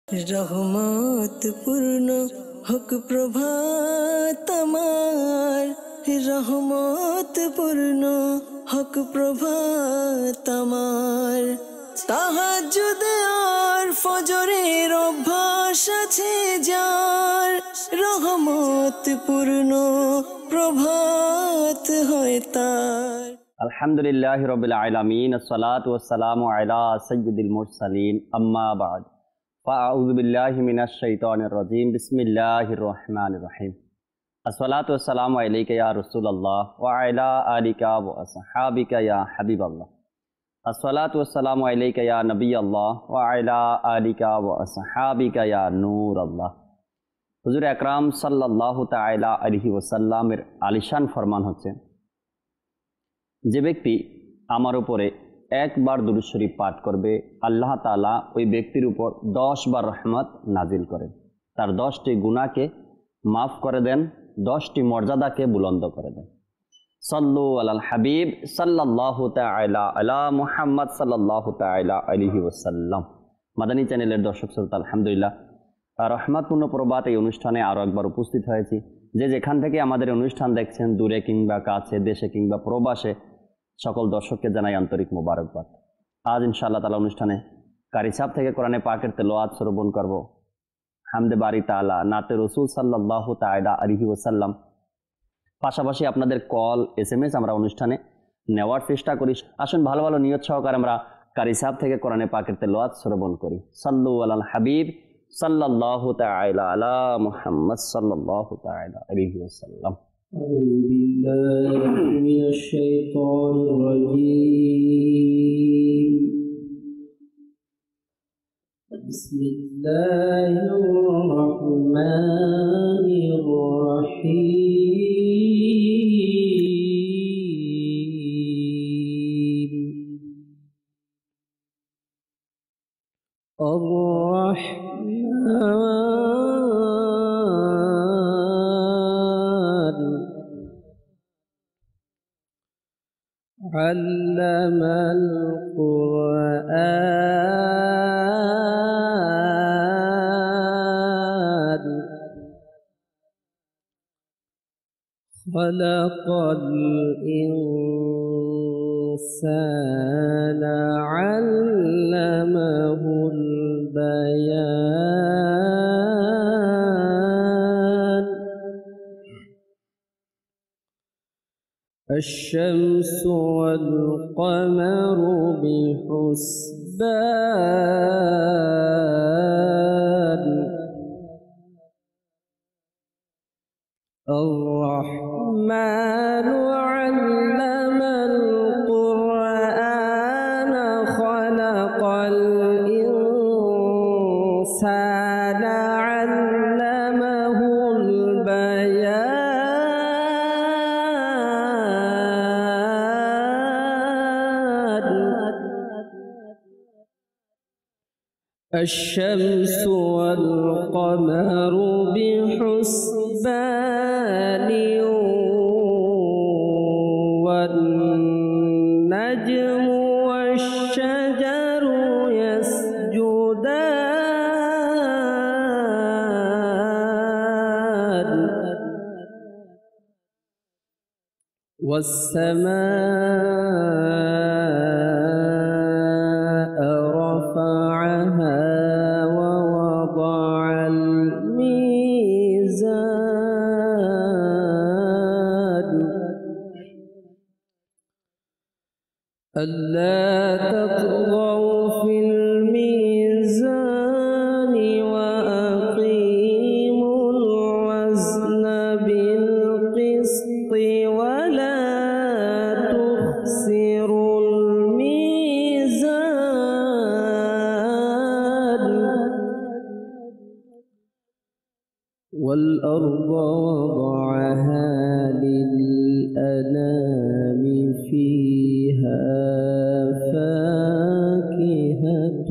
রহমত পূর্ণ হক প্রভাত আমার, রহমত পূর্ণ হক প্রভাত আমার। তাহাজ্জুদে আর ফজরের অভ্যাস আছে যার, রহমত পূর্ণ প্রভাত হয় তার। আলহামদুলিল্লাহি রাব্বিল আলামিন, আসসালাতু ওয়াসসালামু আলা সাইয়্যিদিল মুরসালিন, আম্মা বা'দ। ফাআউযু বিল্লাহি মিনাশ শাইতানির রাজীম, বিসমিল্লাহির রহমানির রহিম। আসসালাতু ওয়াসসালামু আলাইকা ইয়া রাসূলুল্লাহ ওয়া আলা আলিকা ওয়া আসহাবিকা ইয়া হাবিবাল্লাহ। আসসালাতু ওয়াসসালামু আলাইকা ইয়া নবিয়াল্লাহ ওয়া আলা আলিকা ওয়া আসহাবিকা ইয়া নূরাল্লাহ। হুজুর আকরাম সাল্লাল্লাহু তাআলা আলাইহি ওয়াসাল্লামের আলিশান ফরমান হচ্ছে, যে ব্যক্তি আমার উপরে একবার দুরূদ শরীফ পাঠ করবে, আল্লাহ তাআলা ওই ব্যক্তির উপর 10 বার রহমত নাজিল করেন, তার 10টি গুনাহকে মাফ করে দেন, 10টি মর্যাদাকে বুলন্দ করে দেন। সাল্লু আলাল হাবিব সাল্লাল্লাহু তাআলা আলা মুহাম্মদ সাল্লাল্লাহু তাআলা আলাইহি ওয়াসাল্লাম। মাদানী চ্যানেলের দর্শক শ্রোতা, আলহামদুলিল্লাহ রহমতপূর্ণ প্রভাত এই অনুষ্ঠানে আরও একবার উপস্থিত হয়েছি। যে যেখান থেকে আমাদের অনুষ্ঠান দেখছেন, দূরে কিংবা কাছে, দেশে কিংবা প্রবাসে, সকল দর্শককে জানাই আন্তরিক মোবারকবাদ। আজ ইনশাআল্লাহ তাআলা অনুষ্ঠানে কারি সাহেব থেকে কোরআনে পাকের তেলাওয়াত শ্রবণ করব, হামদে বারি তাআলা, নাতে রাসূল সাল্লাল্লাহু তাআলা আলাইহি ওয়াসাল্লাম। পাশাপাশি আপনাদের কল, SMS আমরা অনুষ্ঠানে নেওয়ার চেষ্টা করি। আসুন ভালো ভালো নিয়ত সহকারে আমরা কারি সাহেব থেকে কোরআনে পাকের তেলাওয়াত শ্রবণ করি। সাল্লু আলাল হাবিব সাল্লাল্লাহু তাআলা আলা মুহাম্মদ সাল্লাল্লাহু তাআলা আলাইহি ওয়াসাল্লাম। أعوذ بالله من الشيطان الرجيم. بسم الله الرحمن الرحيم. الرحمن علم القرآن خلق الإنسان علمه البيان. الشمس والقمر بحسبان. الرحمن علم القرآن خلق الإنسان علمه البيان. الشمس والقمر بحسبان. والنجم والشجر يسجدان. والسماء رفعها ووضع الميزان. ألا تطغوا في الميزان وأقيموا الوزن بالقسط ولا تخسروا الميزان. والأرض وضعها للأنام فيها فاكهة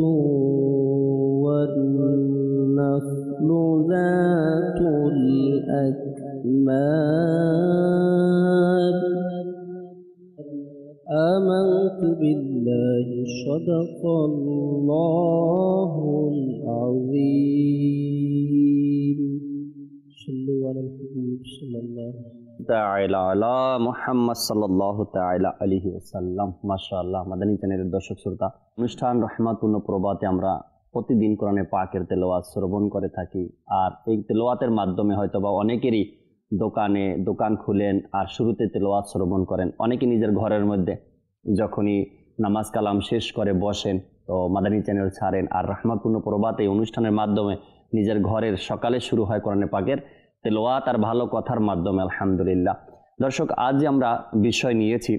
والنخل ذات الأكمام. آمنت بالله صدق الله العظيم. সাল্লাল্লাহু তাআলা আলা মুহাম্মদ সাল্লাল্লাহু তাআলা আলাইহি ওয়াসাল্লাম। মাশাআল্লাহ, মাদানী চ্যানেলের দর্শক শ্রোতা, অনুষ্ঠান রহমাতুন্ন প্রভাতে আমরা প্রতিদিন কোরআনে পাকের তেলাওয়াত শ্রবণ করে থাকি। আর এই তেলাওয়াতের মাধ্যমে হয়তোবা অনেকেরই দোকান খুলেন আর শুরুতে তেলাওয়াত শ্রবণ করেন। অনেকে নিজের ঘরের মধ্যে যখনই নামাজ কালাম শেষ করে বসেন তো মাদানী চ্যানেল ছাড়েন, আর রহমাতুন্ন প্রভাত এই অনুষ্ঠানের মাধ্যমে নিজের ঘরের সকালে শুরু হয় কোরআনে পাকের তেলাওয়াত আর ভালো কথার মাধ্যমে। আলহামদুলিল্লাহ। দর্শক, আজ যে আমরা বিষয় নিয়েছি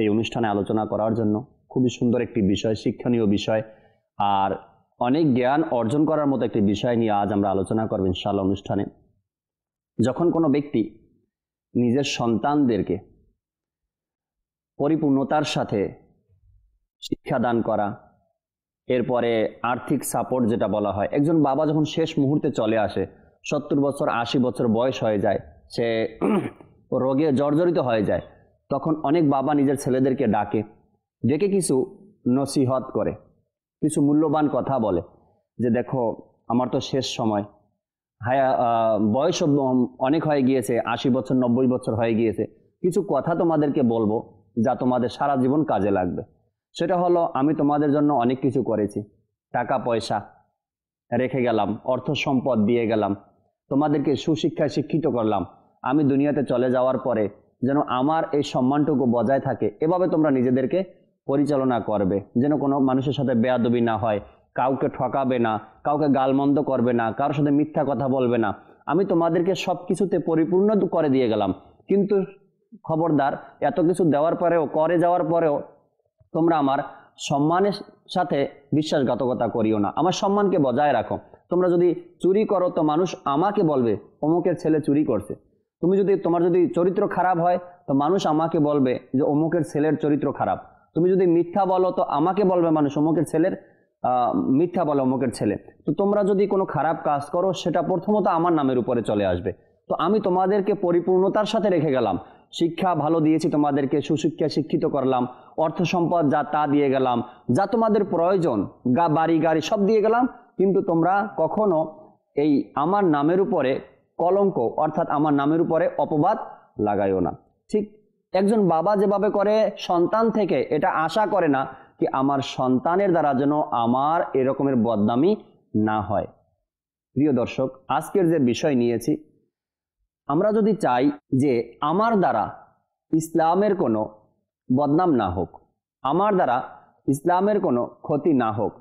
এই অনুষ্ঠানে আলোচনা করার জন্য, খুবই সুন্দর একটি বিষয়, শিক্ষণীয় বিষয় আর অনেক জ্ঞান অর্জন করার মতো একটি বিষয় নিয়ে আজ আমরা আলোচনা করব ইনশাআল্লাহ অনুষ্ঠানে। যখন কোনো ব্যক্তি নিজের সন্তানদেরকে পরিপূর্ণতার সাথে শিক্ষাদান করা, এরপরে আর্থিক সাপোর্ট যেটা বলা হয়, একজন বাবা যখন শেষ মুহূর্তে চলে আসে, 70 বছর 80 বছর বয়স হয়ে যায়, সে রোগে জর্জরিত হয়ে যায়, তখন অনেক বাবা নিজের ছেলেদেরকে ডেকে কিছু নসিহত করে, কিছু মূল্যবান কথা বলে যে দেখো আমার তো শেষ সময়, বয়স অনেক হয়ে গিয়েছে, 80 বছর 90 বছর হয়ে গিয়েছে, কিছু কথা তোমাদেরকে বলবো যা তোমাদের সারা জীবন কাজে লাগবে। সেটা হলো, আমি তোমাদের জন্য অনেক কিছু করেছি, টাকা পয়সা রেখে গেলাম, অর্থ সম্পদ দিয়ে গেলাম, তোমাদেরকে সুশিক্ষায় শিক্ষিত করলাম, আমি দুনিয়াতে চলে যাওয়ার পরে যেন আমার এই সম্মানটুকু বজায় থাকে, এভাবে তোমরা নিজেদেরকে পরিচালনা করবে, যেন কোনো মানুষের সাথে বেয়াদবি না হয়, কাউকে ঠকাবে না, কাউকে গালমন্দ করবে না, কারোর সাথে মিথ্যা কথা বলবে না। আমি তোমাদেরকে সব কিছুতে পরিপূর্ণ করে দিয়ে গেলাম, কিন্তু খবরদার এত কিছু দেওয়ার পরেও, করে যাওয়ার পরেও তোমরা আমার সম্মানের সাথে বিশ্বাসঘাতকতা করিও না, আমার সম্মানকে বজায় রাখো। তোমরা যদি চুরি করো তো মানুষ আমাকে বলবে অমুকের ছেলে চুরি করছে, তোমার যদি চরিত্র খারাপ হয় তো মানুষ আমাকে বলবে যে অমুকের ছেলের চরিত্র খারাপ, তুমি যদি মিথ্যা বলো তো আমাকে বলবে মানুষ অমুকের ছেলের মিথ্যা বলে অমুকের ছেলে। তো তোমরা যদি কোনো খারাপ কাজ করো সেটা প্রথমত আমার নামের উপরে চলে আসবে। তো আমি তোমাদেরকে পরিপূর্ণতার সাথে রেখে গেলাম, শিক্ষা ভালো দিয়েছি, তোমাদেরকে সুশিক্ষা শিক্ষিত করলাম, অর্থ সম্পদ যা তা দিয়ে গেলাম, যা তোমাদের প্রয়োজন বাড়ি গাড়ি সব দিয়ে গেলাম, কিন্তু তোমরা কখনো এই আমার নামের উপরে কলঙ্ক অর্থাৎ আমার নামের উপরে অপবাদ লাগাইও না। ঠিক একজন বাবা যেভাবে করে সন্তান থেকে এটা আশা করে না কি আমার সন্তানের দ্বারা যেন আমার এরকমের বদনামি না হয়। প্রিয় দর্শক, আজকের যে বিষয় নিয়েছি, আমরা যদি চাই যে আমার দ্বারা ইসলামের কোনো বদনাম না হোক, আমার দ্বারা ইসলামের কোনো ক্ষতি না হোক,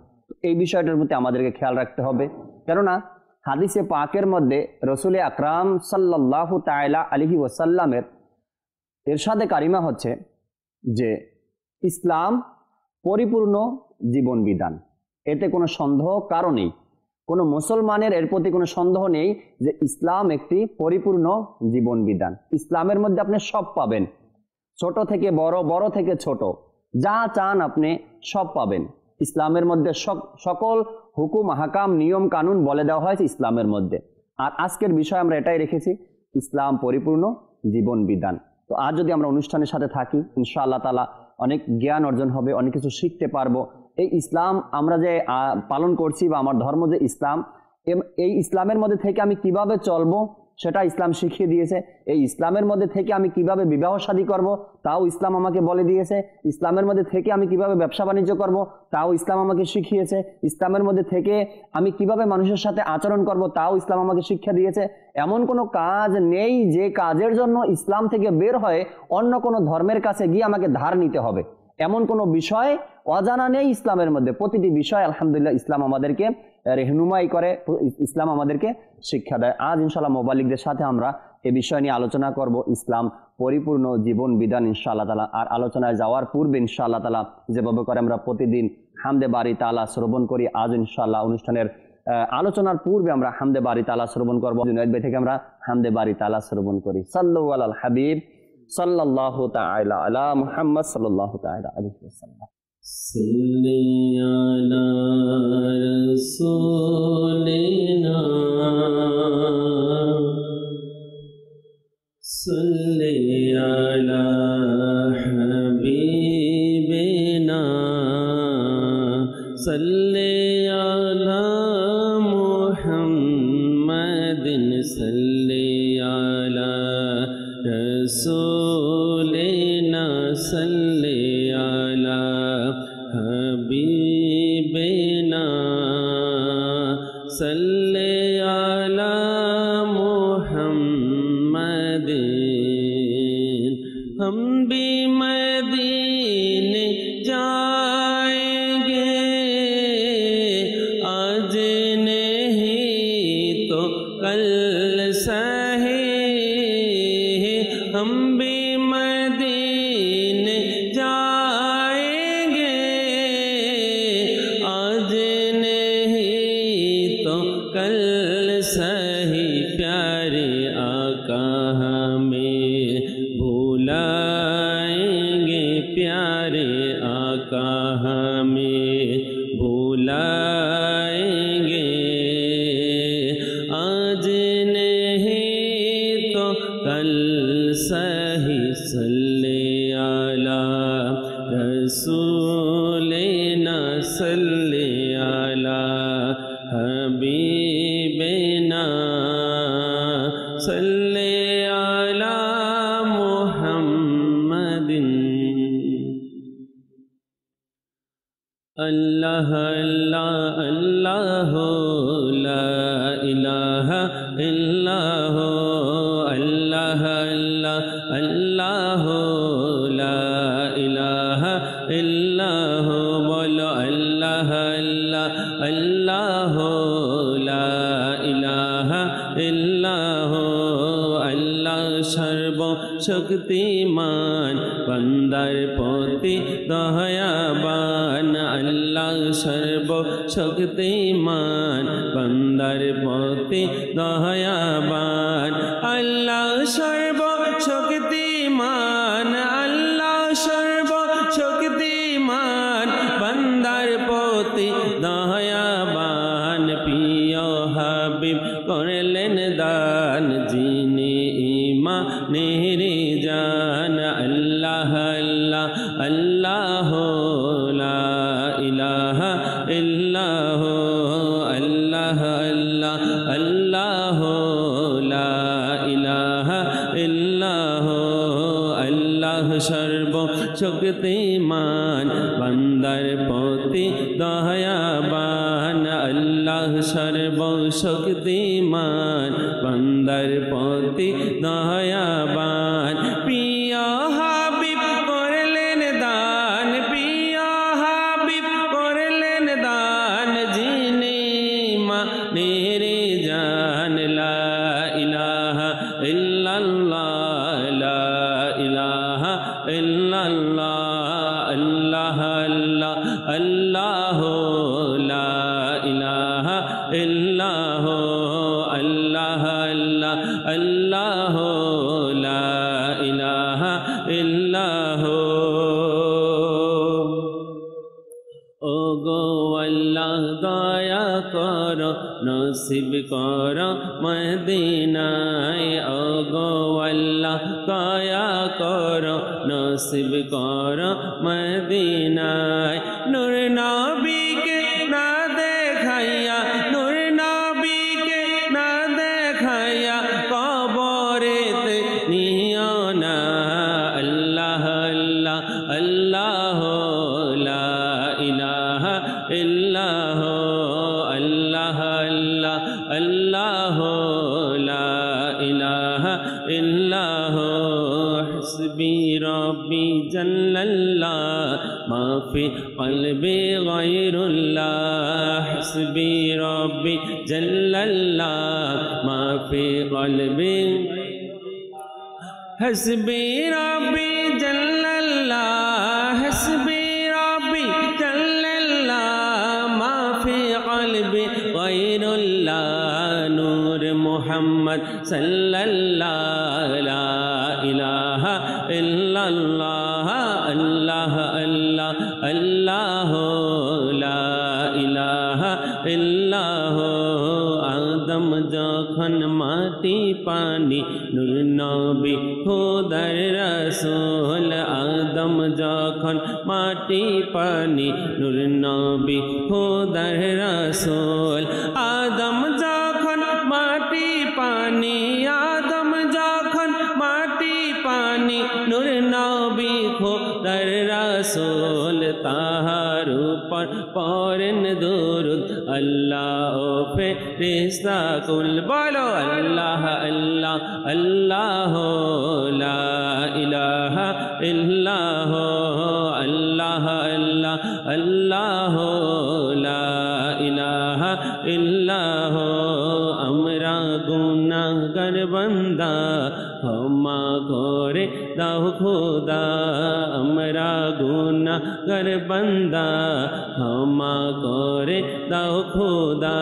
এই বিষয়টার প্রতি আমাদেরকে খেয়াল রাখতে হবে। কেননা হাদিসে পাকের মধ্যে রসুল আকরাম সাল্লাল্লাহু তাআলা আলাইহি ওয়াসাল্লামের ইরশাদে কারিমা হচ্ছে যে ইসলাম পরিপূর্ণ জীবন বিধান, এতে কোনো সন্দেহ কারো নেই, কোনো মুসলমানের এর প্রতি কোনো সন্দেহ নেই যে ইসলাম একটি পরিপূর্ণ জীবন বিধান। ইসলামের মধ্যে আপনি সব পাবেন, ছোট থেকে বড়, বড় থেকে ছোট, যা চান আপনি সব পাবেন। ইসলামের মধ্যে সকল হুকুম হাকাম নিয়ম কানুন বলে দেওয়া হয়েছে ইসলামের মধ্যে। আর আজকের বিষয় আমরা এটাই রেখেছি, ইসলাম পরিপূর্ণ জীবন বিধান। তো আজ যদি আমরা অনুষ্ঠানের সাথে থাকি, ইনশাআল্লাহ তাআলা অনেক জ্ঞান অর্জন হবে, অনেক কিছু শিখতে পারবো। এই ইসলাম আমরা যে পালন করছি বা আমার ধর্ম যে ইসলাম, এই ইসলামের মধ্যে থেকে আমি কিভাবে চলবো সেটা ইসলাম শিখিয়ে দিয়েছে। এই ইসলামের মধ্যে থেকে আমি কিভাবে বিবাহ শাদী করব তাও ইসলাম আমাকে বলে দিয়েছে। ইসলামের মধ্যে থেকে আমি কিভাবে ব্যবসা বাণিজ্য করব তাও ইসলাম আমাকে শিখিয়েছে। ইসলামের মধ্যে থেকে আমি কিভাবে মানুষের সাথে আচরণ করব তাও ইসলাম আমাকে শিক্ষা দিয়েছে। এমন কোনো কাজ নেই যে কাজের জন্য ইসলাম থেকে বের হয়ে অন্য কোনো ধর্মের কাছে গিয়ে আমাকে ধার নিতে হবে, এমন কোনো বিষয় অজানা নেই ইসলামের মধ্যে। প্রতিটি বিষয় আলহামদুলিল্লাহ ইসলাম আমাদেরকে রেহনুমাই করে, ইসলাম আমাদেরকে শিক্ষা দেয়। আজ ইনশাআল্লাহ মোবালিকদের সাথে আমরা এই বিষয় নিয়ে আলোচনা করব, ইসলাম পরিপূর্ণ জীবন বিধান ইনশাআল্লাহ তাআলা। আর আলোচনায় যাওয়ার পূর্বে ইনশাআল্লাহ তাআলা যেভাবে করে আমরা প্রতিদিন হামদে বারি তাআলা শ্রবণ করি, আজ ইনশাআল্লাহ অনুষ্ঠানের আলোচনার পূর্বে আমরা হামদে বারি তাআলা শ্রবণ করব। জুনায়েদ ভাই থেকে আমরা হামদে বারি তাআলা শ্রবণ করি। সাল্লাল্লাহু আলাল হাবিব সাল্লাল্লাহু তাআলা আলা মুহাম্মদ সাল্লাল্লাহু তাআলা আলাইহি ওয়াসাল্লাম। সাল্লি আলা রাসূলিনা সাল্লি আলা হাবিবিনা সাল্লি আলা মুহাম্মাদিন সাল্লি আলা रसूलिना सल्ले अला हबीबिना सल्ले अला मुहम्मदिन। हम भी मदीने जाएंगे आज नहीं तो कल सही। हम भी मदीने जाएंगे आज नहीं तो कल सही। प्यारे आका हमें भुलाएंगे, प्यारे आका हमें भुलाएंगे आज नहीं तो कल सही। सल्ले अला रसूलिना सल्ले अला हबीबिना सल्ले अला मुहम्मदिन। अल्लाह अल्लाह अल्लाह ला इलाहा इल्लाह। अल्लाह अल्लाह अल्लाह ला इलाहा इल्लाह। बोलो अल्लाह अल्लाह अल्लाह ला इलाहा इल्लाह। अल्लाह सर्वशक्तिमान बंदार प्रति दयाबान। अल्लाह सर्वशक्तिमान बंदार प्रति दयाबान। अल्लाह सर्वशक्तिमान, अल्लाह सर्वशक्तिमान बंदार प्रति दयाबान। प्रिय हाबिब करलेन दान जिने ईमानेर जान। अल्लाह अल्लाह अल्लाह ला इलाहा इल्लाह। अल्लाह अल्लाह अल्लाह ला इलाहा इल्लाह। अल्लाह सर्वशक्तिमान बंदार प्रति दयाबान। अल्लाह सर्वशक्तिमान बंदार प्रति दयाबान। प्रिय हाबिब करलेन दान, प्रिय हाबिब करलेन दान जिने मानेर जान। ला इलाहा इल्लल्लाह ला इलाहा इल्लल्लाह। अल्लाह अल्लाह अल्लाह ला इलाहा इल्लाह। अल्लाह अल्लाह अल्लाह ला इलाहा इल्लाह। ओगो अल्लाह दया करो नसीब करो मदीनाए। ओगो अल्लाह दया करो नसीब करो मदीनाए। नूर नबी के ना देखाइया, नूर नबी के ना देखाइया कबरेते नियो ना। अल्लाह अल्लाह अल्लाह ला इलाहा इल्लाह। अल्लाह अल्लाह अल्लाह ला इलाहा इल्लाह। हस्बी रब्बी जल्लल्लाह मा फी क़ल्बी गैरुल्लाह। हस्बी रब्बी जल्लल्लाह मा फी क़ल्बी। हस्बी रब्बी जल्लल्लाह, हस्बी रब्बी जल्लल्लाह मा फी क़ल्बी गैरुल्लाह। नूर मुहम्मद सल्लल्लाह ला इलाहा इल्लल्लाह। अल्लाह अल्लाह अल्लाह ला इलाहा इल्लाह। आदम যখন মাটি পানি নূর নবী খোদার রাসূল। আদম যখন মাটি পানি নূর নবী খোদার রাসূল। আদম যখন মাটি পানি, আদম যখন মাটি পানি দুরুদ আল্লাহ ও ফেরেশতা কুল বলো আল্লাহ আল্লাহ আল্লাহ লা ইলাহা ইল্লাহ আল্লাহ আল্লাহ আল্লাহ লা ইলাহা ইল্লাহ আমরা গুনাহগার বান্দা ক্ষমা করে দাও খোদা আমরা গুনাহগার বান্দা ক্ষমা করে দাও খোদা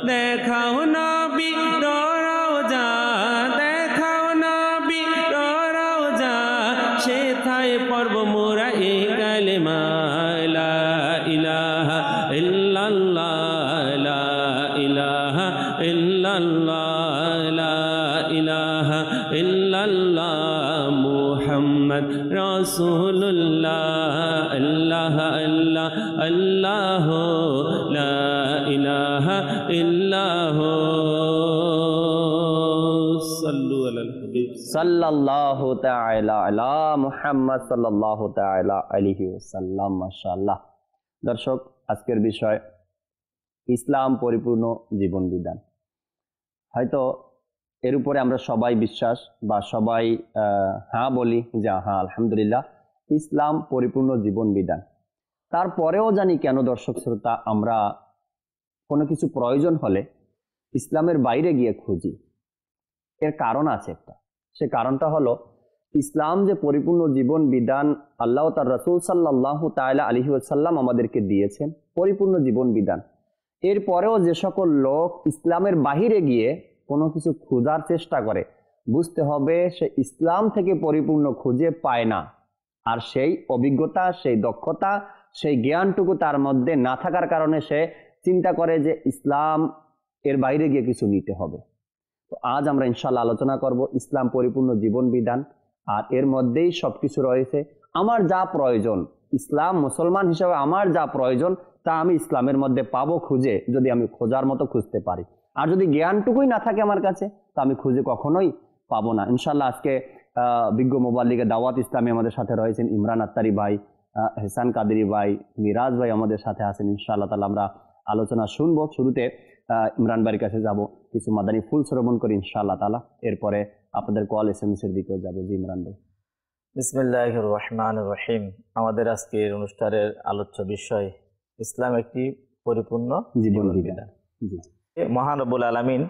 দেখাও নবী রওজা দেখাও নবী রওজা সেথায় পড়ব মোরা এই কালেমা লা ইলাহা ইল্লাল্লাহ লা ইলাহা ইল্লাল্লাহ লা ইলাহা ইল্লাল্লাহ মুহাম্মদ রাসূলুল্লাহ আল্লাহ আল্লাহ আল্লাহ লা ইলাহা ইল্লাহ সাল্লু আলাল হাবিব সাল্লাল্লাহু তাআলা আলা মুহাম্মদ সাল্লাল্লাহু তাআলা আলাইহি ওয়াসাল্লাম। মাশাআল্লাহ। দর্শক, আজকের বিষয় ইসলাম পরিপূর্ণ জীবন বিধান। হয়তো এর উপরে আমরা সবাই বিশ্বাস বা সবাই হ্যাঁ বলি যে হ্যাঁ আলহামদুলিল্লাহ ইসলাম পরিপূর্ণ জীবন বিধান। তারপরেও জানি কেন দর্শক শ্রোতা আমরা কোনো কিছু প্রয়োজন হলে ইসলামের বাইরে গিয়ে খুঁজি। এর কারণ আছে একটা, সে কারণটা হলো ইসলাম যে পরিপূর্ণ জীবন বিধান আল্লাহ তার রাসূল সাল্লাল্লাহু তাআলা আলাইহি ওয়াসাল্লাম আমাদেরকে দিয়েছেন পরিপূর্ণ জীবন বিধান, এরপরেও যে সকল লোক ইসলামের বাহিরে গিয়ে কোনো কিছু খোঁজার চেষ্টা করে, বুঝতে হবে সে ইসলাম থেকে পরিপূর্ণ খুঁজে পায় না। আর সেই অভিজ্ঞতা, সেই দক্ষতা, সেই জ্ঞানটুকু তার মধ্যে না থাকার কারণে সে চিন্তা করে যে ইসলাম এর বাইরে গিয়ে কিছু নিতে হবে। তো আজ আমরা ইনশাআল্লাহ আলোচনা করব ইসলাম পরিপূর্ণ জীবন বিধান, আর এর মধ্যেই সবকিছু রয়েছে। আমার যা প্রয়োজন, ইসলাম মুসলমান হিসেবে আমার যা প্রয়োজন তা আমি ইসলামের মধ্যে পাবো খুঁজে, যদি আমি খোঁজার মতো খুঁজতে পারি। আর যদি জ্ঞানটুকুই না থাকে আমার কাছে, তা আমি খুঁজে কখনোই পাবো না। ইনশাআল্লাহ আজকে বিজ্ঞ মুবাল্লিগে দাওয়াত ইসলামী আমাদের সাথে রয়েছেন ইমরান আত্তারি ভাই, হেসান কাদেরি ভাই, মিরাজ ভাই আমাদের সাথে আছেন। ইনশাআল্লাহ তাআলা আমরা আলোচনা শুনবো। শুরুতে ইমরান ভাইয়ের কাছে যাব, কিছু মাদানী ফুল শ্রবণ করি ইনশাআল্লাহ তাআলা, এরপরে আপনাদের কল এসএমএস এর দিকেও যাবো। জি ইমরান ভাই। বিসমিল্লাহির রহমানির রহিম। আমাদের আজকের অনুষ্ঠানের আলোচ্য বিষয় ইসলাম একটি পরিপূর্ণ জীবন বিধান। জি, মহান রব্বুল আলামিন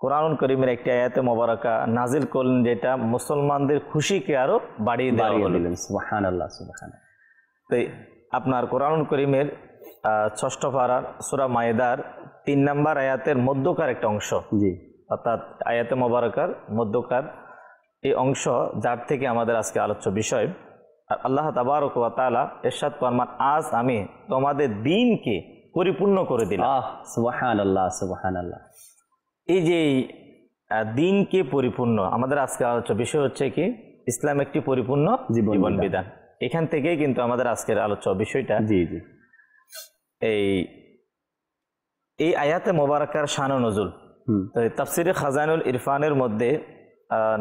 কোরআনুল কারীমের একটি আয়াতে মোবারকা নাজিল করলেন, যেটা মুসলমানদের খুশিকে আরো বাড়িয়ে দিলেন। সুবহানাল্লাহ সুবহানাল্লাহ। তাই আপনার কোরআনুল কারীমের ৬ষ্ঠ পারার সূরা মায়েদার ৩ নম্বর আয়াতের মধ্যকার একটা অংশ, জি, অর্থাৎ আয়াতে মোবারকার মধ্যকার এই অংশ, যার থেকে আমাদের আজকে আলোচ্য বিষয়। আর আল্লাহ তাবারক ওয়া তাআলা ইরশাদ ফরমান, আজ আমি তোমাদের দ্বীনকে পরিপূর্ণ করে দিলাম। সুবহানাল্লাহ সুবহানাল্লাহ। এই যে দ্বীনকে পরিপূর্ণ, আমাদের আজকে আলোচ্য বিষয় হচ্ছে কি ইসলাম একটি পরিপূর্ণ জীবন বিধান। এখান থেকেই কিন্তু আমাদের আজকের আলোচ্য বিষয়টা। জি জি। এই আয়াতে মোবারকার শান ও নজুল তাফসিরে খাজানুল ইরফানের মধ্যে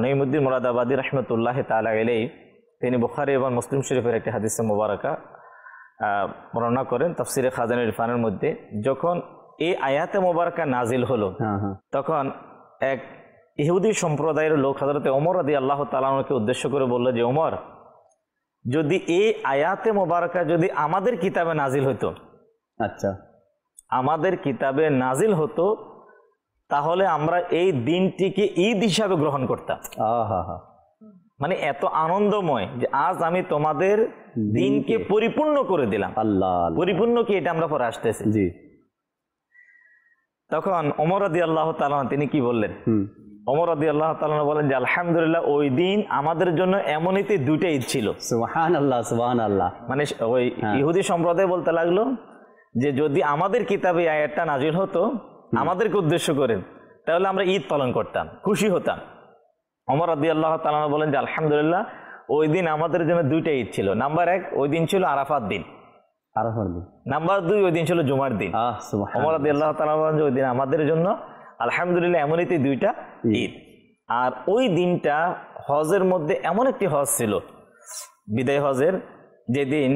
নঈমুদ্দিন মুরাদাবাদী রাহমাতুল্লাহি তাআলা আলাইহি তিনি বুখারী এবং মুসলিম শরীফের একটি হাদিসে মোবারকা বর্ণনা করেন। তাফসিরে খাজানুল ইরফানের মধ্যে যখন এই আয়াতে মোবারকা নাজিল হলো, তখন এক ইহুদি সম্প্রদায়ের লোক হযরতে ওমর রাদিয়াল্লাহু তাআলা আনহুকে উদ্দেশ্য করে বলল যে, ওমর, যদি এই আয়াতে মোবারকা যদি আমাদের কিতাবে নাজিল হতো, আচ্ছা, আমাদের কিতাবে নাজিল হতো, তাহলে আমরা এই দিনটিকে ঈদ হিসাবে গ্রহণ করতাম। মানে এত আনন্দময় যে আজ আমি তোমাদের দিনকে পরিপূর্ণ করে দিলাম। আল্লাহ, পরিপূর্ণ কি এটা আমরা পরে আসতেছি। জি। তখন ওমর রাদিয়াল্লাহু তাআলা তিনি কি বললেন? ওমর রাদিয়াল্লাহু তাআলা বলেন যে, আলহামদুলিল্লাহ, ওই দিন আমাদের জন্য এমনিতে দুইটা ঈদ ছিল। সুবহানাল্লাহ সুবহানাল্লাহ। মানে ওই ইহুদি সম্প্রদায় বলতে লাগলো যে যদি আমাদের কিতাবে আয়াতটা নাজিল হতো আমাদেরকে উদ্দেশ্য করে, তাহলে আমরা ঈদ পালন করতাম, খুশি হতাম। ওমর রাদিয়াল্লাহু তাআলা বলেন যে, আলহামদুলিল্লাহ, ওই দিন আমাদের জন্য দুইটা ঈদ ছিল। নাম্বার 1, ওই দিন ছিল আরাফাত দিন। নাম্বার 2, ওই দিন ছিল জুমার দিন। ওমর রাদিয়াল্লাহু তাআলা বলেন যে ওই দিন আমাদের জন্য আলহামদুলিল্লাহ এমনিতেই দুইটা ঈদ। আর ওই দিনটা হজের মধ্যে এমন একটি হজ ছিল, বিদায় হজের, যেদিন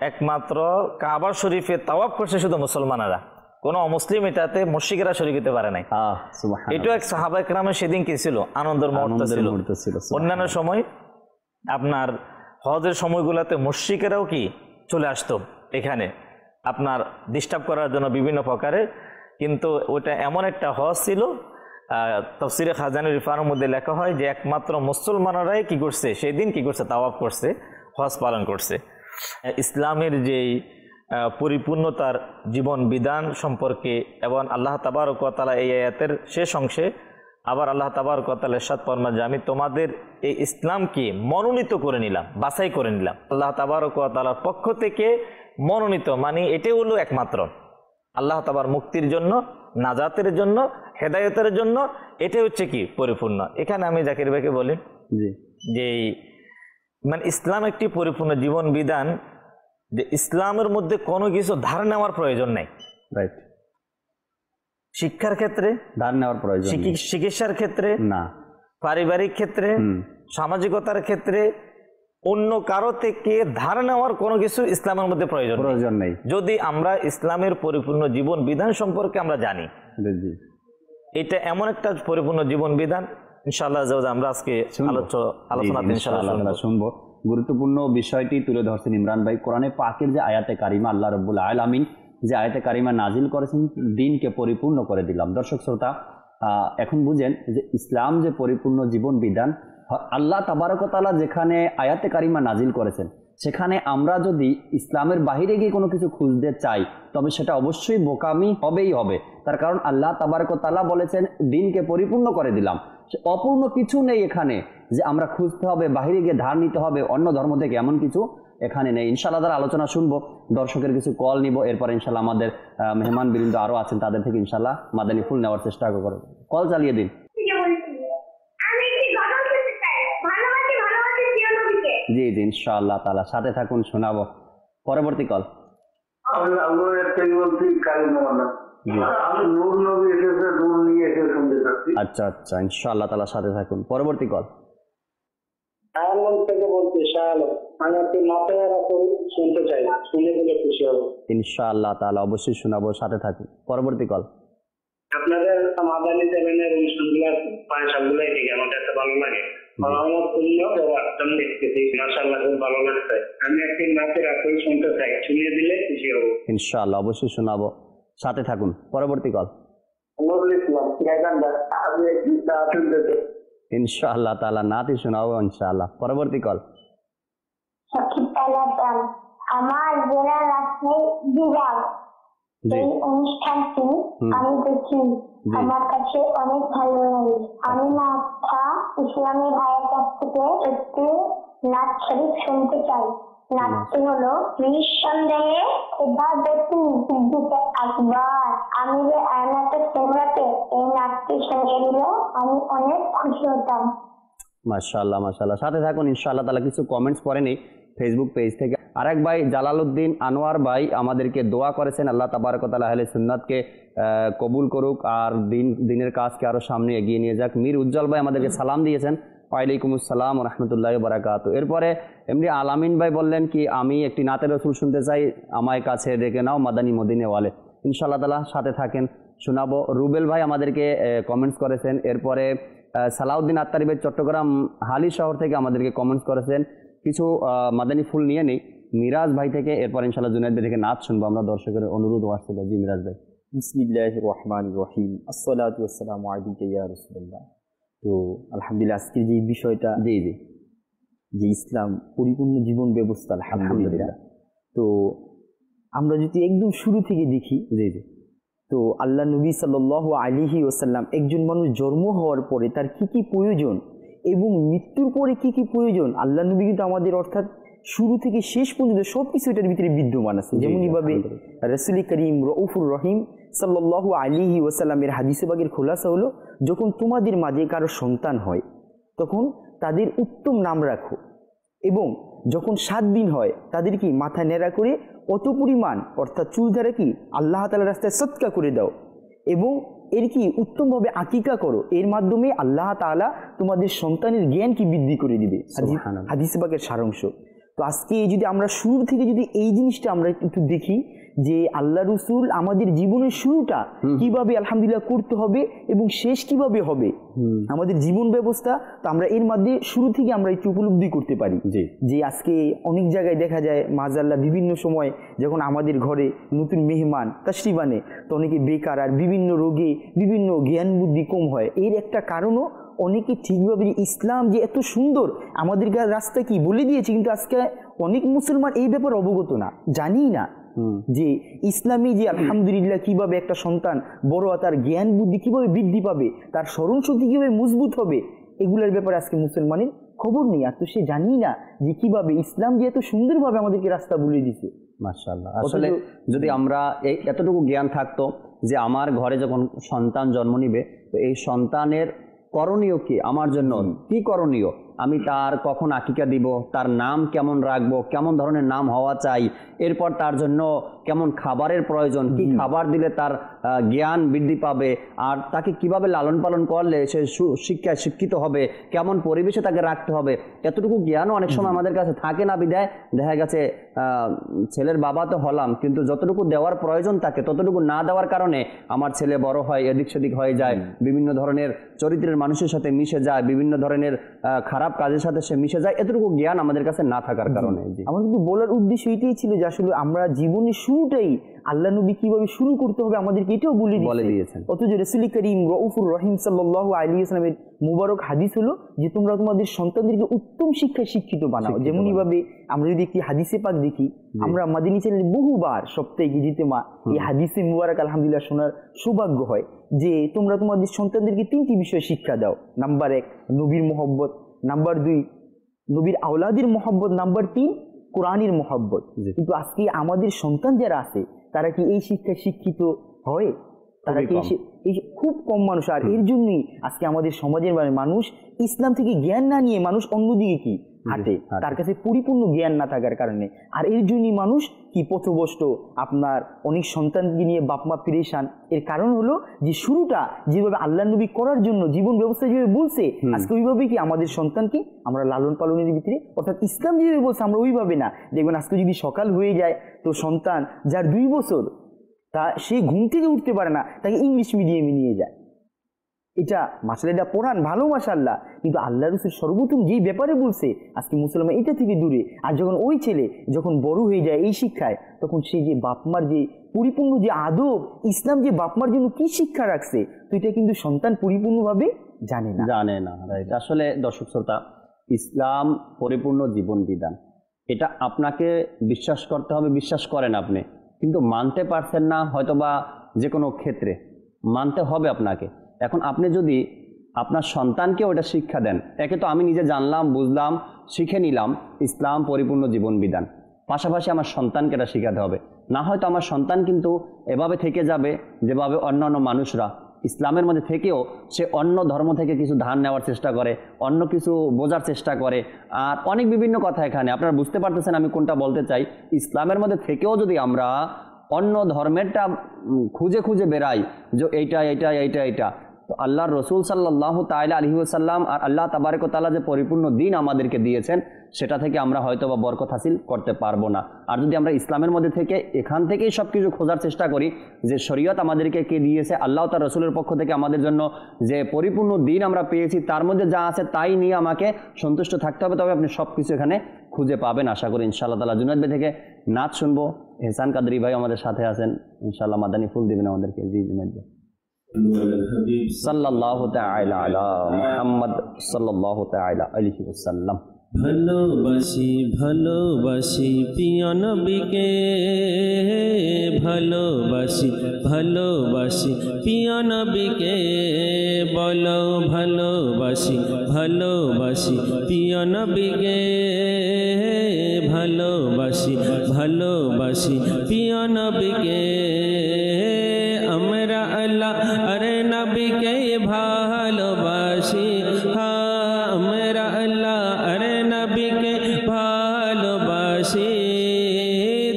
একমাত্র কাবা শরীফে তাওয়াফ করছে শুধু মুসলমানেরা, কোনো অমুসলিম এটাতে মুশরিকরা শরীক হতে পারে নাই। এটা এক সাহাবা একরামের সেদিন কি ছিল, আনন্দের মুহূর্ত ছিল। অন্যান্য সময় আপনার হজের সময়গুলোতে মুশরিকেরাও কি চলে আসতো এখানে আপনার ডিস্টার্ব করার জন্য বিভিন্ন প্রকারে, কিন্তু ওটা এমন একটা হজ ছিল, তাফসিরে খাজানুল ইরফানের মধ্যে লেখা হয় যে একমাত্র মুসলমানরাই কি করছে সেই দিন কি করছে, তাওয়াফ করছে, হজ পালন করছে। ইসলামের যেই পরিপূর্ণতার জীবন বিধান সম্পর্কে এবং আল্লাহ তাবারক ওয়া তাআলা এই আয়াতের শেষ অংশে আবার আল্লাহ তাবারক ওয়া তাআলা ইরশাদ ফরমান যে আমি তোমাদের এই ইসলামকে মনোনীত করে নিলাম, বাছাই করে নিলাম। আল্লাহ তাবারক ওয়া তাআলার পক্ষ থেকে মনোনীত, মানে এটাই হলো একমাত্র আল্লাহ তাবার মুক্তির জন্য, নাজাতের জন্য, হেদায়েতের জন্য, এটাই হচ্ছে কি পরিপূর্ণ। এখানে আমি জাকির ভাইকে বলি যে মানে ইসলাম একটি পরিপূর্ণ জীবন বিধান, যে ইসলামের মধ্যে কোনো কিছু ধার নেওয়ার প্রয়োজন নেই। রাইট, শিক্ষার ক্ষেত্রে ধার নেওয়ার প্রয়োজন, চিকিৎসার ক্ষেত্রে না, পারিবারিক ক্ষেত্রে, সামাজিকতার ক্ষেত্রে অন্য কারো থেকে ধার নেওয়ার কোনো কিছু ইসলামের মধ্যে প্রয়োজন নেই, যদি আমরা ইসলামের পরিপূর্ণ জীবন বিধান সম্পর্কে আমরা জানি। এটা এমন একটা পরিপূর্ণ জীবন বিধান, ইনশাআল্লাহ আমরা আজকে আলোচনাতে ইনশাআল্লাহ শুনবো। গুরুত্বপূর্ণ বিষয়টি তুলে ধরছেন ইমরান ভাই। কোরআনে পাকের যে আয়াতে কারিমা আল্লাহ রাব্বুল আলামিন যে আয়াতে কারিমা নাজিল করেছেন, দিনকে পরিপূর্ণ করে দিলাম। দর্শক শ্রোতা, এখন বুঝেন যে ইসলাম যে পরিপূর্ণ জীবন বিধান, আল্লাহ তাবারক ওয়া তাআলা যেখানে আয়াতে কারিমা নাজিল করেছেন, সেখানে আমরা যদি ইসলামের বাহিরে গিয়ে কোনো কিছু খুঁজতে চাই, তবে সেটা অবশ্যই বোকামি হবেই হবে। তার কারণ আল্লাহ তাবারক ওয়া তাআলা বলেছেন দিনকে পরিপূর্ণ করে দিলাম, অপূর্ণ কিছু নেই এখানে যে আমরা খুঁজতে হবে, বাহিরে গিয়ে ধার নিতে হবে অন্য ধর্ম থেকে, এমন কিছু এখানে নেই। ইনশাআল্লাহ তার আলোচনা শুনবো, দর্শকের কিছু কল নিব, এরপর ইনশাআল্লাহ আমাদের মেহমান বৃন্দ আরো আছেন, তাদের থেকে ইনশাআল্লাহ মাদানী ফুল নেওয়ার চেষ্টা করব। কল চালিয়ে দিন। জি জি, ইনশাআল্লাহ তাআলা সাথে থাকুন, শোনাবো। পরবর্তী কল। আচ্ছা আচ্ছা, ইনশাআল্লাহ তাআলা সাথে থাকুন। পরবর্তী কল। ইনশাআল্লাহ তাআলা অবশ্যই শোনাবো, সাথে থাকুন। পরবর্তী কল। আপনাদের মাদানী চ্যানেলের অনুষ্ঠানগুলো সবগুলাই দেখি, আমার কাছে ভালো লাগে। ইনশাআল্লাহ অবশ্যই শোনাবো, সাথে থাকুন। পরবর্তী কল। ইনশাআল্লাহ তাআলা নাতি শোনাবো ইনশাআল্লাহ। পরবর্তী কল। আমার জেলা রাজশাহী বিভাগ, এই অনুষ্ঠানটি আমি দেখি, আমার কাছে অনেক ভালো লাগে। আমি নাচটা ইসলামী ভাইয়ের কাছ থেকে একটু নাচ শরীফ শুনতে চাই। নাচটি হলো নিঃসন্দেহে ইবাদতি সিদ্দিকে আকবর। আমি যে আয়নাতে চেহারাতে এই নাচটি শুনিয়ে দিল, আমি অনেক খুশি হতাম। মাশাআল্লাহ মাশাআল্লাহ, সাথে থাকুন ইনশাআল্লাহ তাআলা। কিছু কমেন্টস পড়েনি ফেসবুক পেজ থেকে। আরেক ভাই জালালউদ্দিন আনোয়ার ভাই আমাদেরকে দোয়া করেছেন, আল্লাহ তাবারক ওয়া তাআলা আহলে সুন্নাতকে কবুল করুক আর দিনের কাজকে আরো সামনে এগিয়ে নিয়ে যাক। মীর উজ্জ্বল ভাই আমাদেরকে সালাম দিয়েছেন, ওয়ালাইকুম আসসালাম ওয়া রাহমাতুল্লাহি ওয়া বারাকাতুহু। এরপরে এমনি আলামিন ভাই বললেন কি আমি একটি নাতে রাসূল শুনতে চাই, আমায় কাছে ডেকে নাও মাদানী মদিনা ওয়ালে। ইনশাআল্লাহ তাআলা সাথে থাকেন, শোনাবো। রুবেল ভাই আমাদেরকে কমেন্টস করেছেন। এরপরে সালাউদ্দিন আত্তারি ভাই চট্টগ্রাম হালি শহর থেকে আমাদেরকে কমেন্টস করেছেন। কিছু মাদানী ফুল নিয়ে নেই মিরাজ ভাই থেকে, এরপর ইনশাআল্লাহ জুনায়েদ ভাই থেকে নাচ শুনবো আমরা। দর্শকের অনুরোধ আসছিল। জি মিরাজ ভাই। বিসমিল্লাহির রহমানির রহিম, আসসালাতু ওয়াসসালামু আলাইকা ইয়া রাসূলুল্লাহ। তো আলহামদুলিল্লাহ আজকের যে বিষয়টা, জি জি, যে ইসলাম পরিপূর্ণ জীবন ব্যবস্থা, আলহামদুলিল্লাহ। তো আমরা যদি একদম শুরু থেকে দেখি, জি জি, তো আল্লাহ নবী সাল্লাল্লাহু আলাইহি ওয়াসাল্লাম একজন মানুষ জন্ম হওয়ার পরে তার কি কি প্রয়োজন এবং মৃত্যুর পরে কি কি প্রয়োজন, আল্লাহ নবী কিন্তু আমাদের অর্থাৎ শুরু থেকে শেষ পর্যন্ত সবকিছু এটার ভিতরে বিদ্যমান আছে। যেমনইভাবে রাসূল করিম রউফুর রহিম সাল্লাল্লাহু আলাইহি ওয়াসাল্লামের হাদিসে পাকের খোলাসা হলো, যখন তোমাদের মাঝে কারো সন্তান হয় তখন তাদের উত্তম নাম রাখো, এবং যখন 7 দিন হয় তাদের কি মাথা নেড়া করে অত পরিমাণ অর্থাৎ চুল ধারে কি আল্লাহ তাআলার রাস্তায় সদকা করে দাও, এবং এর কি উত্তমভাবে আকিকা করো, এর মাধ্যমে আল্লাহ তাআলা তোমাদের সন্তানের জ্ঞান কি বৃদ্ধি করে দিবে। হাদিস পাকের সারাংশ। তো আজকে যদি আমরা শুরু থেকে যদি এই জিনিসটা আমরা একটু দেখি যে আল্লাহ রসুল আমাদের জীবনের শুরুটা কিভাবে আলহামদুলিল্লাহ করতে হবে এবং শেষ কিভাবে হবে আমাদের জীবন ব্যবস্থা, তো আমরা এর মধ্যে শুরু থেকে আমরা একটু উপলব্ধি করতে পারি যে আজকে অনেক জায়গায় দেখা যায় মাজাল্লাহ বিভিন্ন সময় যখন আমাদের ঘরে নতুন মেহমান তাশরিফ আনে তো অনেকে বেকার আর বিভিন্ন রোগে বিভিন্ন জ্ঞান বুদ্ধি কম হয়। এর একটা কারণও অনেকে ঠিকভাবে ইসলাম যে এত সুন্দর আমাদের রাস্তা কি বলে দিয়েছে, কিন্তু আজকে অনেক মুসলমান এই ব্যাপারে অবগত না, জানি না যে ইসলামী যে আলহামদুলিল্লাহ কিভাবে একটা সন্তান বড় তার জ্ঞান বুদ্ধি কিভাবে বৃদ্ধি পাবে, তার স্মরণ শক্তি কিভাবে মজবুত হবে, এগুলোর ব্যাপারে আজকে মুসলমানের খবর নেই। আর তো সে জানি না যে কিভাবে ইসলাম যে এত সুন্দরভাবে আমাদেরকে রাস্তা বলে দিছে। মাশাআল্লাহ। আসলে যদি আমরা এতটুকু জ্ঞান থাকতো যে আমার ঘরে যখন সন্তান জন্ম নিবে তো এই সন্তানের করণীয় কি, আমার জন্য কি করণীয়, আমি তার কখন আকিকা দিব, তার নাম কেমন রাখবো, কেমন ধরনের নাম হওয়া চাই, এরপর তার জন্য কেমন খাবারের প্রয়োজন, কি খাবার দিলে তার জ্ঞান বৃদ্ধি পাবে, আর তাকে কিভাবে লালন পালন করলে সে শিক্ষায় শিক্ষিত হবে, কেমন পরিবেশে তাকে রাখতে হবে, এতটুকু জ্ঞানও অনেক সময় আমাদের কাছে থাকে না। বিধায় দেখা গেছে ছেলের বাবা তো হলাম, কিন্তু যতটুকু দেওয়ার প্রয়োজন তাকে ততটুকু না দেওয়ার কারণে আমার ছেলে বড় হয় এদিক সেদিক হয়ে যায়, বিভিন্ন ধরনের চরিত্রের মানুষের সাথে মিশে যায়, বিভিন্ন ধরনের খারাপ কাজের সাথে সে মিশে যায়, এতটুকু জ্ঞান আমাদের কাছে না থাকার কারণে। আমার কিন্তু বলার উদ্দেশ্য এটাই ছিল যে আসলে আমরা জীবনের শুরুটাই আল্লাহ নবী কিভাবে শুরু করতে হবে আমাদেরকে এটাও বলে দিয়েছেন। অথচ রাসূল করিম রউফুর রহিম সাল্লাল্লাহু আলাইহি ওয়াসাল্লামের মুবারক হাদিস হলো যে তোমরা তোমাদের সন্তানদেরকে উত্তম শিক্ষায় শিক্ষিত বানাও। যেমনই ভাবে আমরা যদি একটি হাদিসে পাক দেখি, আমরা মাদিনী চ্যানেলে বহুবার সপ্তাহে গিজিতে মা এই হাদিসে মুবারক আলহামদুলিল্লাহ শোনার সৌভাগ্য হয় যে তোমরা তোমাদের সন্তানদেরকে 3টি বিষয় শিক্ষা দাও। নাম্বার 1 নবীর মহব্বত, নাম্বার 2 নবীর আওলাদের মহব্বত, নাম্বার 3 কোরআনের মহব্বত। কিন্তু আজকে আমাদের সন্তান যারা আছে তারা কি এই শিক্ষায় শিক্ষিত হয়? তারা কি এই খুব কম মানুষ। আর এর জন্যই আজকে আমাদের সমাজের মানুষ ইসলাম থেকে জ্ঞান না নিয়ে মানুষ অন্যদিকে কি হাঁটে, তার কাছে পরিপূর্ণ জ্ঞান না থাকার কারণে। আর এর জন্যই মানুষ কি পথভ্রষ্ট, আপনার অনেক সন্তানকে নিয়ে বাপ মা পেরেশান। এর কারণ হলো যে শুরুটা যেভাবে আল্লাহ নবী করার জন্য জীবন ব্যবস্থা যেভাবে বলছে আজকে ওইভাবে কি আমাদের সন্তানকে আমরা লালন পালনের ভিতরে, অর্থাৎ ইসলাম যেভাবে বলছে আমরা ওইভাবে না। দেখবেন আজকে যদি সকাল হয়ে যায় তো সন্তান যার 2 বছর তা সে ঘুম থেকে উঠতে পারে না, তাকে ইংলিশ মিডিয়ামে নিয়ে যায়। এটা মাশাআল্লাহ এটা পড়ান ভালো মাশাআল্লাহ, কিন্তু আল্লাহ রাসূল সর্বপ্রথম যেই ব্যাপারে বলছে আজকে মুসলমান এটা থেকে দূরে। আর যখন ওই ছেলে যখন বড় হয়ে যায় এই শিক্ষায়, তখন সেই যে বাপমার যে পরিপূর্ণ যে আদব, ইসলাম যে বাপমার জন্য কি শিক্ষা রাখছে, তো এটা কিন্তু সন্তান পরিপূর্ণভাবে জানে না। রাইট। আসলে দর্শক শ্রোতা, ইসলাম পরিপূর্ণ জীবন বিধান, এটা আপনাকে বিশ্বাস করতে হবে। বিশ্বাস করেন আপনি, কিন্তু মানতে পারছেন না হয়তোবা যে কোনো ক্ষেত্রে, মানতে হবে আপনাকে। এখন আপনি যদি আপনার সন্তানকে ওটা শিক্ষা দেন, একে তো আমি নিজে জানলাম, বুঝলাম, শিখে নিলাম ইসলাম পরিপূর্ণ জীবন বিধান, পাশাপাশি আমার সন্তানকে এটা শেখাতে হবে। না হয়তো আমার সন্তান কিন্তু এভাবে থেকে যাবে যেভাবে অন্যান্য মানুষরা ইসলামের মধ্যে থেকেও সে অন্য ধর্ম থেকে কিছু ধার নেওয়ার চেষ্টা করে, অন্য কিছু বোঝার চেষ্টা করে। আর অনেক বিভিন্ন কথা এখানে আপনারা বুঝতে পারতেছেন আমি কোনটা বলতে চাই। ইসলামের মধ্যে থেকেও যদি আমরা অন্য ধর্মেরটা খুঁজে খুঁজে বেড়াই যে এইটা এইটা এইটা এইটা, তো আল্লাহর রসুল সাল্লাল্লাহু তাআলা আলাইহি ওয়াসাল্লাম আর আল্লাহ তাবারক ওয়া তাআলা যে পরিপূর্ণ দিন আমাদেরকে দিয়েছেন সেটা থেকে আমরা হয়তো বা বরকত হাসিল করতে পারবো না। আর যদি আমরা ইসলামের মধ্যে থেকে এখান থেকেই সব কিছু খোঁজার চেষ্টা করি যে শরীয়ত আমাদেরকে কে দিয়েছে, আল্লাহ তার রসুলের পক্ষ থেকে আমাদের জন্য যে পরিপূর্ণ দিন আমরা পেয়েছি, তার মধ্যে যা আছে তাই নিয়ে আমাকে সন্তুষ্ট থাকতে হবে, তবে আপনি সব কিছু এখানে খুঁজে পাবেন আশা করি ইনশাআল্লাহ তাআলা। জুনায়েদ ভাই থেকে নাচ শুনবো, এহসান কাদরি ভাই আমাদের সাথে আছেন, ইনশাআল্লাহ মাদানী ফুল দিবেন আমাদেরকে। জি জুনায়েদ ভাই। সাল্লাল্লাহু তাআলা আলা মুহাম্মদ সাল্লাল্লাহু তাআলা আলাইহি ওয়াসাল্লাম। ভালোবাসি ভালোবাসি প্রিয় নবীকে, ভালোবাসি ভালোবাসি প্রিয় নবীকে, বলো ভালোবাসি ভালোবাসি প্রিয় নবীকে, ভালোবাসি ভালোবাসি প্রিয় নবীকে। আমরা আল্লাহ আরে নবীকে ভালোবাসি, হ্যাঁ আমরা আল্লাহ আরে নবীকে ভালোবাসি,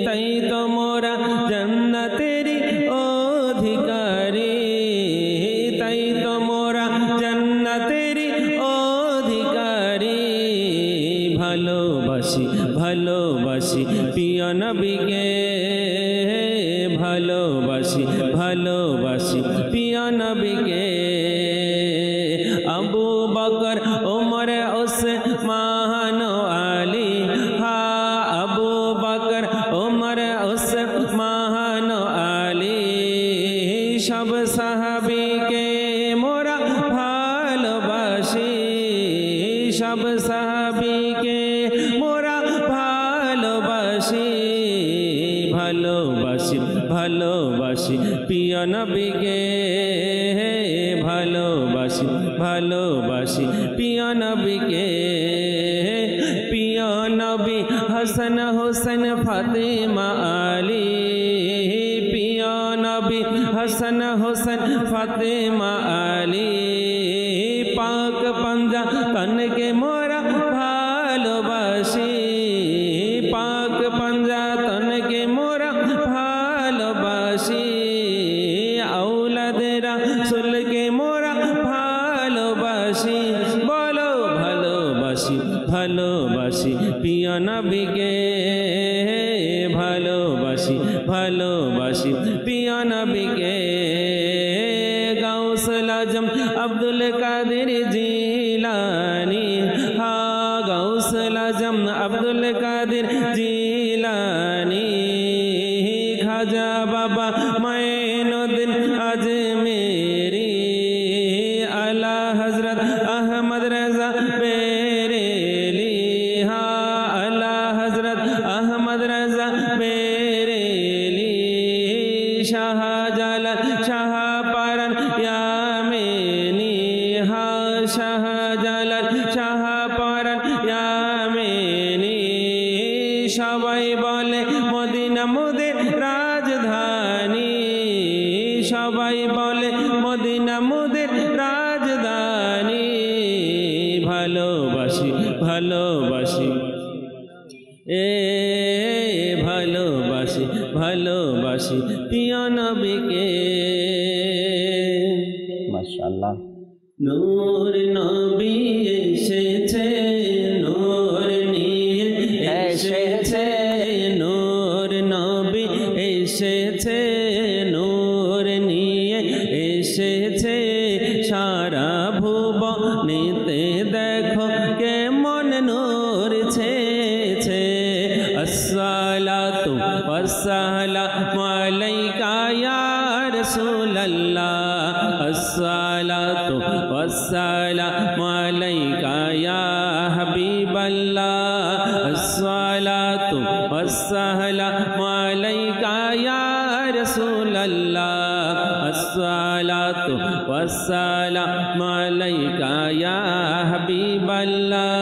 তাই তো মোরা জান্নাতেরই অধিকারী, তাই তো মোরা জান্নাতেরই অধিকারী। ভালোবাসি ভালোবাসি প্রিয় নবীকে ভালোবাসি ভালোবাসি প্রিয় নবীকে আবু বকর ওমর ওসমান আলী হা আবু বকর ওমর ওসমান আলী সব সাহাবীকে মোরা ভালোবাসি সব সাহাবীকে মোরা ভালোবাসি ভালোবাসি ভালোবাসি প্রিয় নবীকে ভালোবাসি ভালোবাসি প্রিয় নবীকে প্রিয় নবী হাসান হোসেন ফাতেমা আলী প্রিয় নবী হাসান হোসেন ফাতেমা আলী পাক पंजा तन के मोरा भालोबासी पाक पंजा तन के मोरा भालोबासी औलाद रासूल के मोरा भालोबासी बोलो भालोबासी भालोबासी प्रिय नबी के भालोबासी भालोबासी प्रिय नबी के गौसल आजम अब्दुल कादिर जिलानी हा गौसल आजम अब्दुल कादिर जिलानी खाजा बाबा मोइनुद्दीन अजमेरी आला हजरत अहमद रजा बेरेली हा आला हजरत अहमद रजा बेरेली शाहजालाल शाह पारन यामेनी हा शाहजालाल शाह पारन यामेनी সবাই বলে মদিনা মোদের রাজধানী সবাই বলে মদিনা মোদের রাজধানী ভালোবাসি ভালোবাসি ভালোবাসি ভালোবাসি প্রিয় নবীকে মাশাআল্লাহ। নূর নবী এসেছে নূর নিয়ে এসেছে নূর নবী এসেছে নূর নিয়ে এসেছে সারা ভুবনেতে দেখো কেমন নূর ছেছে আসসালাতু ওয়াসসালামু আলাইকা ইয়া রাসূলুল্লাহ আসসালাতু ওয়াসসালামু আলাইকা ইয়া হাবিবাল্লাহ আসসালাতু ওয়াসসালামু আলাইকা ইয়া রাসূলুল্লাহ আসসালাতু ওয়াসসালামু আলাইকা ইয়া হাবিবাল্লাহ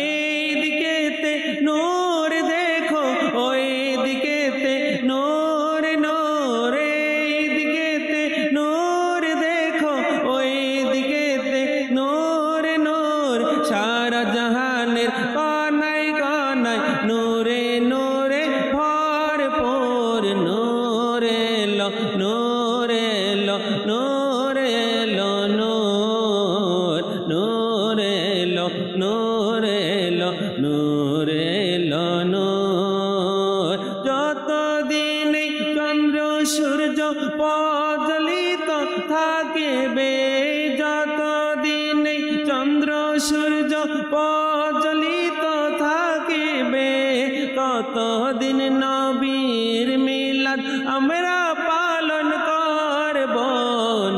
এইদিকেতে নূর দেখো ওইদিকেতে নূর নূর এইদিকেতে নূর দেখো ওইদিকেতে নূর নূর সারা জাহানের কোনায় কোনায় নূরে নূরে ভরপুর নূরে লো নূরে লো নূরে লো নূর নূরে লো নূরে লো নূরে লো নূর যতদিন চন্দ্র সূর্য প্রজ্বলিত থাকিবে যতদিন চন্দ্র সূর্য প্রজ্বলিত থাকিবে ততদিন নবীর মিলাদ আমরা পালন করব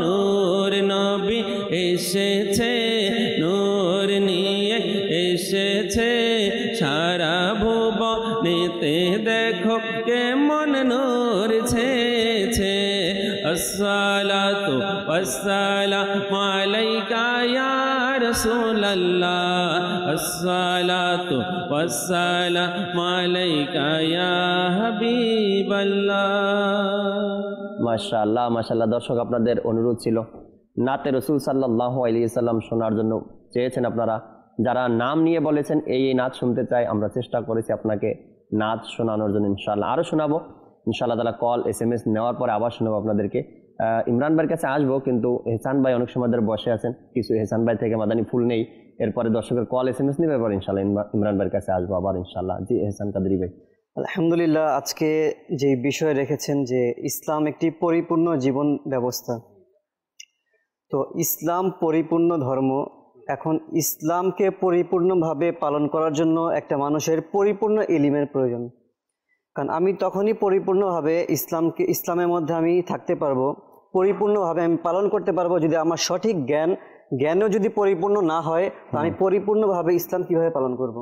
নূর নবী এসেছে নূর নিয়ে এসেছে সারা ভুবনেতে দেখো কেমন নূর ছেছে আসসালাতু ওয়াসসালামু আলাইকা ইয়া রাসূলুল্লাহ আসসালাতু ওয়াসসালামু আলাইকা ইয়া হাবিবাল্লাহ। মাশাআল্লাহ মাশাআল্লাহ। দর্শক, আপনাদের অনুরোধ ছিল নাতে রসুল সাল্লাল্লাহু আলাইহি ওয়াসাল্লাম শোনার জন্য চেয়েছেন আপনারা, যারা নাম নিয়ে বলেছেন এই নাচ শুনতে চাই, আমরা চেষ্টা করেছি আপনাকে নাচ শোনানোর জন্য। ইনশাআল্লাহ আরও শোনাবো ইনশাআল্লাহ তাআলা। কল SMS নেওয়ার পরে আবার শোনাবো আপনাদেরকে। ইমরান ভাইয়ের কাছে আসবো, কিন্তু এহসান ভাই অনেক সময় ধরে বসে আছেন, কিছু এহসান ভাই থেকে মাদানী ফুল নেই, এরপরে দর্শকের কল SMS নিবে, এরপর ইনশাল্লাহ ইমরান ভাইয়ের কাছে আসবো আবার ইনশাল্লাহ। জি এহসান কাদরি ভাই। আলহামদুলিল্লাহ, আজকে যে বিষয় রেখেছেন যে ইসলাম একটি পরিপূর্ণ জীবন ব্যবস্থা, তো ইসলাম পরিপূর্ণ ধর্ম। এখন ইসলামকে পরিপূর্ণভাবে পালন করার জন্য একটা মানুষের পরিপূর্ণ ইলমের প্রয়োজন। কারণ আমি তখনই পরিপূর্ণভাবে ইসলামের মধ্যে আমি থাকতে পারবো, পরিপূর্ণভাবে আমি পালন করতে পারবো যদি আমার সঠিক জ্ঞানও যদি পরিপূর্ণ না হয়, তো আমি পরিপূর্ণভাবে ইসলাম কিভাবে পালন করব।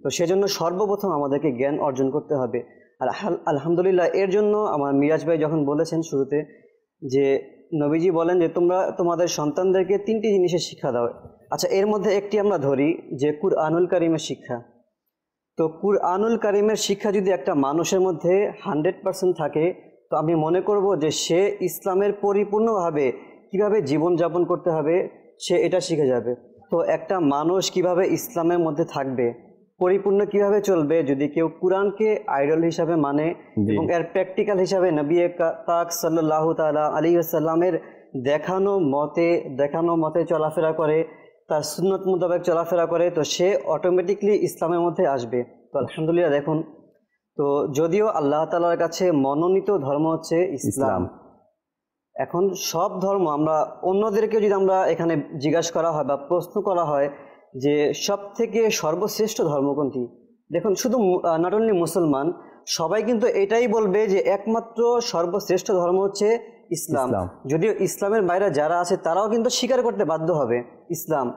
তো সেজন্য সর্বপ্রথম আমাদেরকে জ্ঞান অর্জন করতে হবে। আর আলহামদুলিল্লাহ, এর জন্য আমার মিরাজ ভাই যখন বলেছেন শুরুতে যে নবীজি বলেন যে তোমরা তোমাদের সন্তানদেরকে 3টি জিনিসের শিক্ষা দাও। আচ্ছা, এর মধ্যে একটি আমরা ধরি যে কুরআনুল কারীমের শিক্ষা। তো কুরআনুল কারীমের শিক্ষা যদি একটা মানুষের মধ্যে 100% থাকে, তো আমি মনে করব যে সে ইসলামের পরিপূর্ণভাবে কিভাবে জীবনযাপন করতে হবে সে এটা শিখে যাবে। তো একটা মানুষ কিভাবে ইসলামের মধ্যে থাকবে, পরিপূর্ণ কিভাবে চলবে, যদি কেউ কোরআনকে আইডল হিসাবে মানে এবং এর প্র্যাকটিক্যাল হিসাবে নবী পাক সাল্লাল্লাহু তাআলা আলাইহি ওয়াসাল্লামের দেখানো মতে চলাফেরা করে, তার সুন্নত মোতাবেক চলাফেরা করে, তো সে অটোমেটিকলি ইসলামের মধ্যে আসবে। তো আলহামদুলিল্লাহ, দেখুন, তো যদিও আল্লাহ তাআলার কাছে মনোনীত ধর্ম হচ্ছে ইসলাম। এখন সব ধর্ম আমরা অন্যদেরকে যদি আমরা এখানে জিজ্ঞাসা করা হয় বা প্রশ্ন করা হয় যে সব থেকে সর্বশ্রেষ্ঠ ধর্ম কোনটি, দেখুন শুধু নট অনলি মুসলমান, সবাই কিন্তু এটাই বলবে যে একমাত্র সর্বশ্রেষ্ঠ ধর্ম হচ্ছে ইসলাম। যদিও ইসলামের বাইরে যারা আছে তারাও কিন্তু স্বীকার করতে বাধ্য হবে ইসলাম।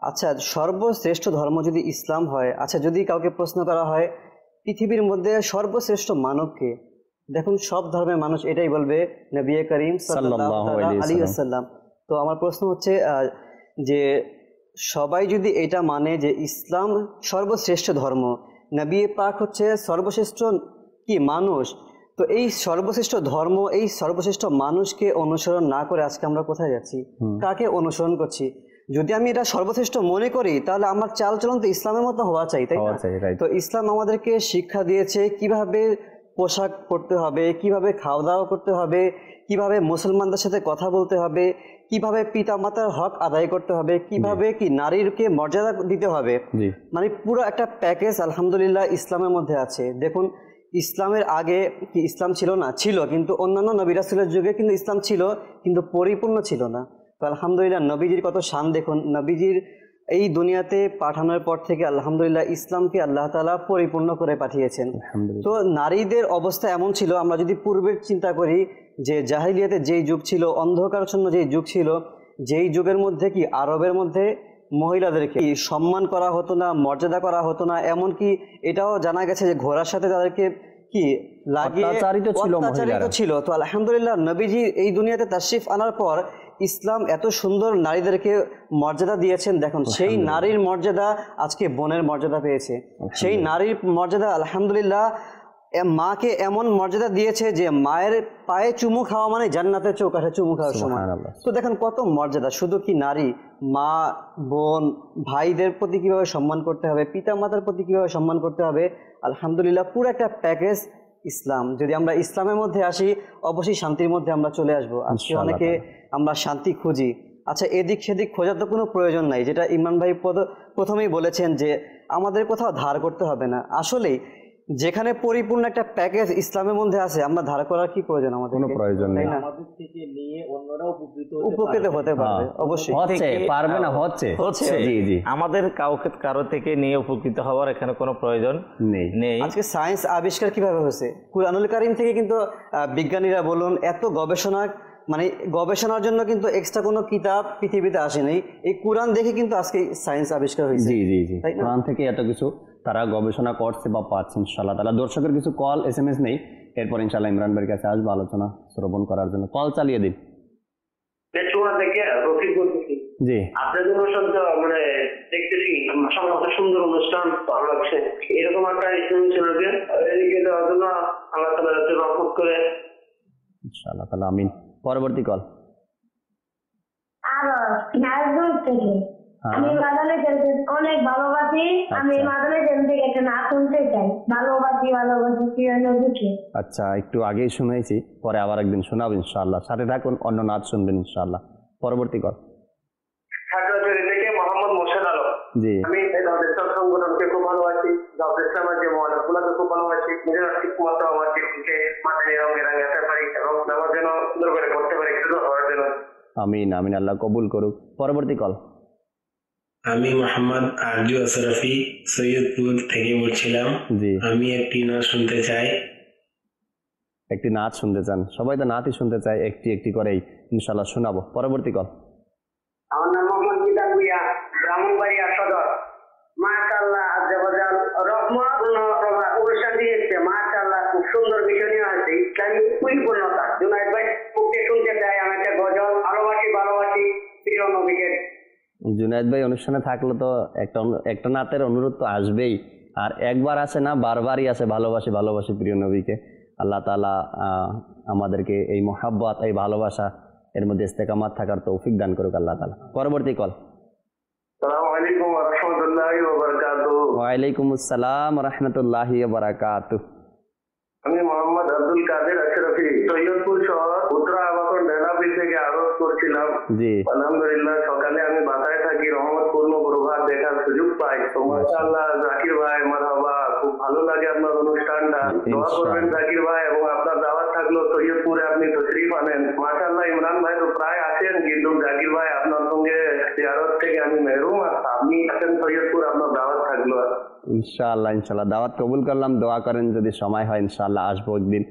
আচ্ছা, সর্বশ্রেষ্ঠ ধর্ম যদি ইসলাম হয়, আচ্ছা যদি কাউকে প্রশ্ন করা হয় পৃথিবীর মধ্যে সর্বশ্রেষ্ঠ মানবকে, দেখুন সব ধর্মের মানুষ এটাই বলবে নবী করিম সাল্লাল্লাহু আলাইহি ওয়াসাল্লাম। তো আমার প্রশ্ন হচ্ছে যে সবাই যদি এটা মানে যে ইসলাম সর্বশ্রেষ্ঠ ধর্ম, নবী পাক হচ্ছে সর্বশ্রেষ্ঠ মানুষ, তো এই সর্বশ্রেষ্ঠ ধর্ম, এই সর্বশ্রেষ্ঠ মানুষকে অনুসরণ না করে আজকে আমরা কোথায় যাচ্ছি, কাকে অনুসরণ করছি? যদি আমি এটা সর্বশ্রেষ্ঠ মনে করি তাহলে আমার চালচলন তো ইসলামের মতো হওয়া চাই, তাই না? তো ইসলাম আমাদেরকে শিক্ষা দিয়েছে কিভাবে পোশাক পরতে হবে, কিভাবে খাওয়া দাওয়া করতে হবে, কিভাবে মুসলমানদের সাথে কথা বলতে হবে, কিভাবে পিতামাতার হক আদায় করতে হবে, কিভাবে নারীকে মর্যাদা দিতে হবে, মানে পুরো একটা প্যাকেজ আলহামদুলিল্লাহ ইসলামের মধ্যে আছে। দেখুন, ইসলামের আগে কি ইসলাম ছিল না? ছিল, কিন্তু অন্যান্য নবী রাসূলের যুগে কিন্তু ইসলাম ছিল, কিন্তু পরিপূর্ণ ছিল না। তো আলহামদুলিল্লাহ নবীজির কত শান দেখুন, নবীজির এই দুনিয়াতে পাঠানোর পর থেকে আলহামদুলিল্লাহ ইসলামকে আল্লাহ তাআলা পরিপূর্ণ করে পাঠিয়েছেন। তো নারীদের অবস্থা এমন ছিল, আমরা যদি পূর্বের চিন্তা করি যে জাহিলিয়াতে যেই যুগ ছিল, অন্ধকারাচ্ছন্ন যেই যুগ ছিল, যেই যুগের মধ্যে কি আরবের মধ্যে মহিলাদেরকে সম্মান করা হতো না, মর্যাদা করা হতো না, এমনকি এটাও জানা গেছে যে ঘোড়ার সাথে তাদেরকে কি লাগিয়ে অত্যাচারিত ছিল। তো আলহামদুলিল্লাহ নবীজি এই দুনিয়াতে তাশরিফ আনার পর ইসলাম এত সুন্দর নারীদেরকে মর্যাদা দিয়েছেন। দেখুন, সেই নারীর মর্যাদা আজকে বোনের মর্যাদা পেয়েছে, সেই নারীর মর্যাদা আলহামদুলিল্লাহ মাকে এমন মর্যাদা দিয়েছে যে মায়ের পায়ে চুমু খাওয়া মানে জান্নাতের চৌকাঠে চুমু খাওয়ার সমান। তো দেখেন কত মর্যাদা, শুধু কি নারী, মা, বোন, ভাইদের প্রতি কিভাবে সম্মান করতে হবে, পিতা মাতার প্রতি কিভাবে সম্মান করতে হবে, আলহামদুলিল্লাহ পুরো একটা প্যাকেজ ইসলাম। যদি আমরা ইসলামের মধ্যে আসি অবশ্যই শান্তির মধ্যে আমরা চলে আসবো। আজকে অনেকে আমরা শান্তি খুঁজি, আচ্ছা এদিক সেদিক খোঁজার তো কোনো প্রয়োজন নাই, যেটা ইমরান ভাই প্রথমেই বলেছেন যে আমাদের কোথাও ধার করতে হবে না। আসলেই যেখানে পরিপূর্ণ একটা প্যাকেজ ইসলামের মধ্যে আছে, আমরা ধার করার কি প্রয়োজন? আমাদের কোনো প্রয়োজন নেই, আমাদের থেকে নিয়ে অন্যরা উপকৃত হতে পারবে, অবশ্যই হচ্ছে, পারবে না, হচ্ছে। জি জি, আমাদের কারো থেকে নিয়ে উপকৃত হওয়ার এখানে কোনো প্রয়োজন নেই। আজকে সায়েন্স আবিষ্কার কিভাবে হয়েছে? কুরআনুল কারীম থেকে কিন্তু বিজ্ঞানীরা বলুন এত গবেষণা, মানে গবেষণার জন্য কিন্তু এক্সট্রা কোনো কিতাব পৃথিবীতে আসেনি, এই কোরআন দেখে কিন্তু আজকে সায়েন্স আবিষ্কার হয়েছে। জি জি জি, কোরআন থেকে এত কিছু তারা গবেষণা করছে বা পাচ্ছে ইনশাআল্লাহ তাআলা। দর্শকের কিছু কল SMS নেই, এরপর ইনশাআল্লাহ ইমরান ভাইয়ের কাছে আসবো আলোচনা শ্রবণ করার জন্য। কল চালিয়ে দিন। জি, আপনাদের অনুষ্ঠানটা মানে দেখতেছি সুন্দর অনুষ্ঠান, ভালো লাগছে। এরকম একটা ইসলামী চ্যানেলকে এদিকে দেওয়ার জন্য আল্লাহ তাআলা যাতে রহমত করে ইনশাআল্লাহ তাআলা, আমিন। পরবর্তী কল। আমি মাদানে জেমকে অনেক ভালোবাসি। আমি মাদানে জেম থেকে একটা নাচ শুনতে চাই, ভালোবাসি ভালোবাসি প্রিয় নবীকে। আচ্ছা, একটু আগেই শুনেছি, পরে আবার একদিন শোনাবো ইনশাআল্লাহ। সাথে থাকুন, অন্য নাচ শুনবেন ইনশাআল্লাহ। পরবর্তী কল। খাগড়াছড়ি থেকে মোহাম্মদ মোর্শেদ আলম। জি, আমি জামাত ইসলাম সংগঠনকে খুব ভালোবাসি, জামাত ইসলামের যে মহানগুলোকে খুব ভালোবাসি। নিজের ঠিক মতো আমার জীবনকে মাথায় রাঙাতে পারি এবং আমার যেন সুন্দর করে করতে পারি, সুন্দর হওয়ার জন্য। আমিন আমিন, আল্লাহ কবুল করুক। পরবর্তী কল। আমি মোহাম্মদ আরজু আশরাফি সৈয়দপুর থেকে বলছিলাম। জি, আমি একটি নাচ শুনতে চাই। একটি নাচ শুনতে চান? সবাই তো নাচই শুনতে চায়, একটি একটি করেই ইনশাআল্লাহ শোনাবো। পরবর্তী কল। আমার নাম মোহাম্মদ বিদাল ভুইয়া, ব্রাহ্মণবাড়িয়া সদর। মাশাআল্লাহ, আজ্জাবাজাল রহমত অনুষ্ঠান দিয়েছে। মাশাআল্লাহ, খুব সুন্দর বিষয় নিয়ে আছে, ইসলামী পরিপূর্ণতা। জুনায়েদ ভাই মুখে শুনতে চাই আমি একটা গজল, ভালোবাসি ভালোবাসি প্রিয় নবীকে। জুনায়েদ ভাই অনুষ্ঠানে থাকলে তো একটা নাতের অনুরোধ তো আসবেই, আর একবার আসে না, বারবারই আসে, ভালোবাসি ভালোবাসি প্রিয় নবীকে। আল্লাহ তাআলা আমাদেরকে এই মহাব্বত, এই ভালোবাসা এর মধ্যে ইস্তেকামাত থাকার তৌফিক দান করুক আল্লাহ তাআলা। পরবর্তী কল। আসসালামু আলাইকুম ওয়া রাহমাতুল্লাহি ওয়া বারাকাতুহু। ওয়ালাইকুম আসসালাম ওয়া রাহমাতুল্লাহি ওয়া বারাকাতুহু। আমি মোহাম্মদ আব্দুল কাদের আশরাফি, সৈয়দপুর শহর উত্তরা আবাসন ডেলাবি থেকে আরোপ করছিলাম। জি, আলহামদুলিল্লাহ, সকালে আমি বাসায় থাকি, রহমতপূর্ণ প্রভাত দেখার সুযোগ পাই। তো মাশাআল্লাহ, জাকির ভাই মারহাবা, খুব ভালো লাগে আপনার অনুষ্ঠানটা। দোয়া করবেন জাকির ভাই, এবং আপনার দাওয়াত থাকলো সৈয়দপুরে আপনি তশরিফ আনেন। মাশাআল্লাহ, ইমরান ভাই তো প্রায় আসেন, কিন্তু জাকির ভাই আপনার সঙ্গে জিয়ারত থেকে আমি মেহরুম। আপনি আসেন সৈয়দপুর, আপনার দাওয়াত থাকলো। ইনশাআল্লাহ ইনশাআল্লাহ, দাওয়াত কবুল করলাম। দোয়া করেন, যদি সময় হয় ইনশাআল্লাহ আসবো একদিন।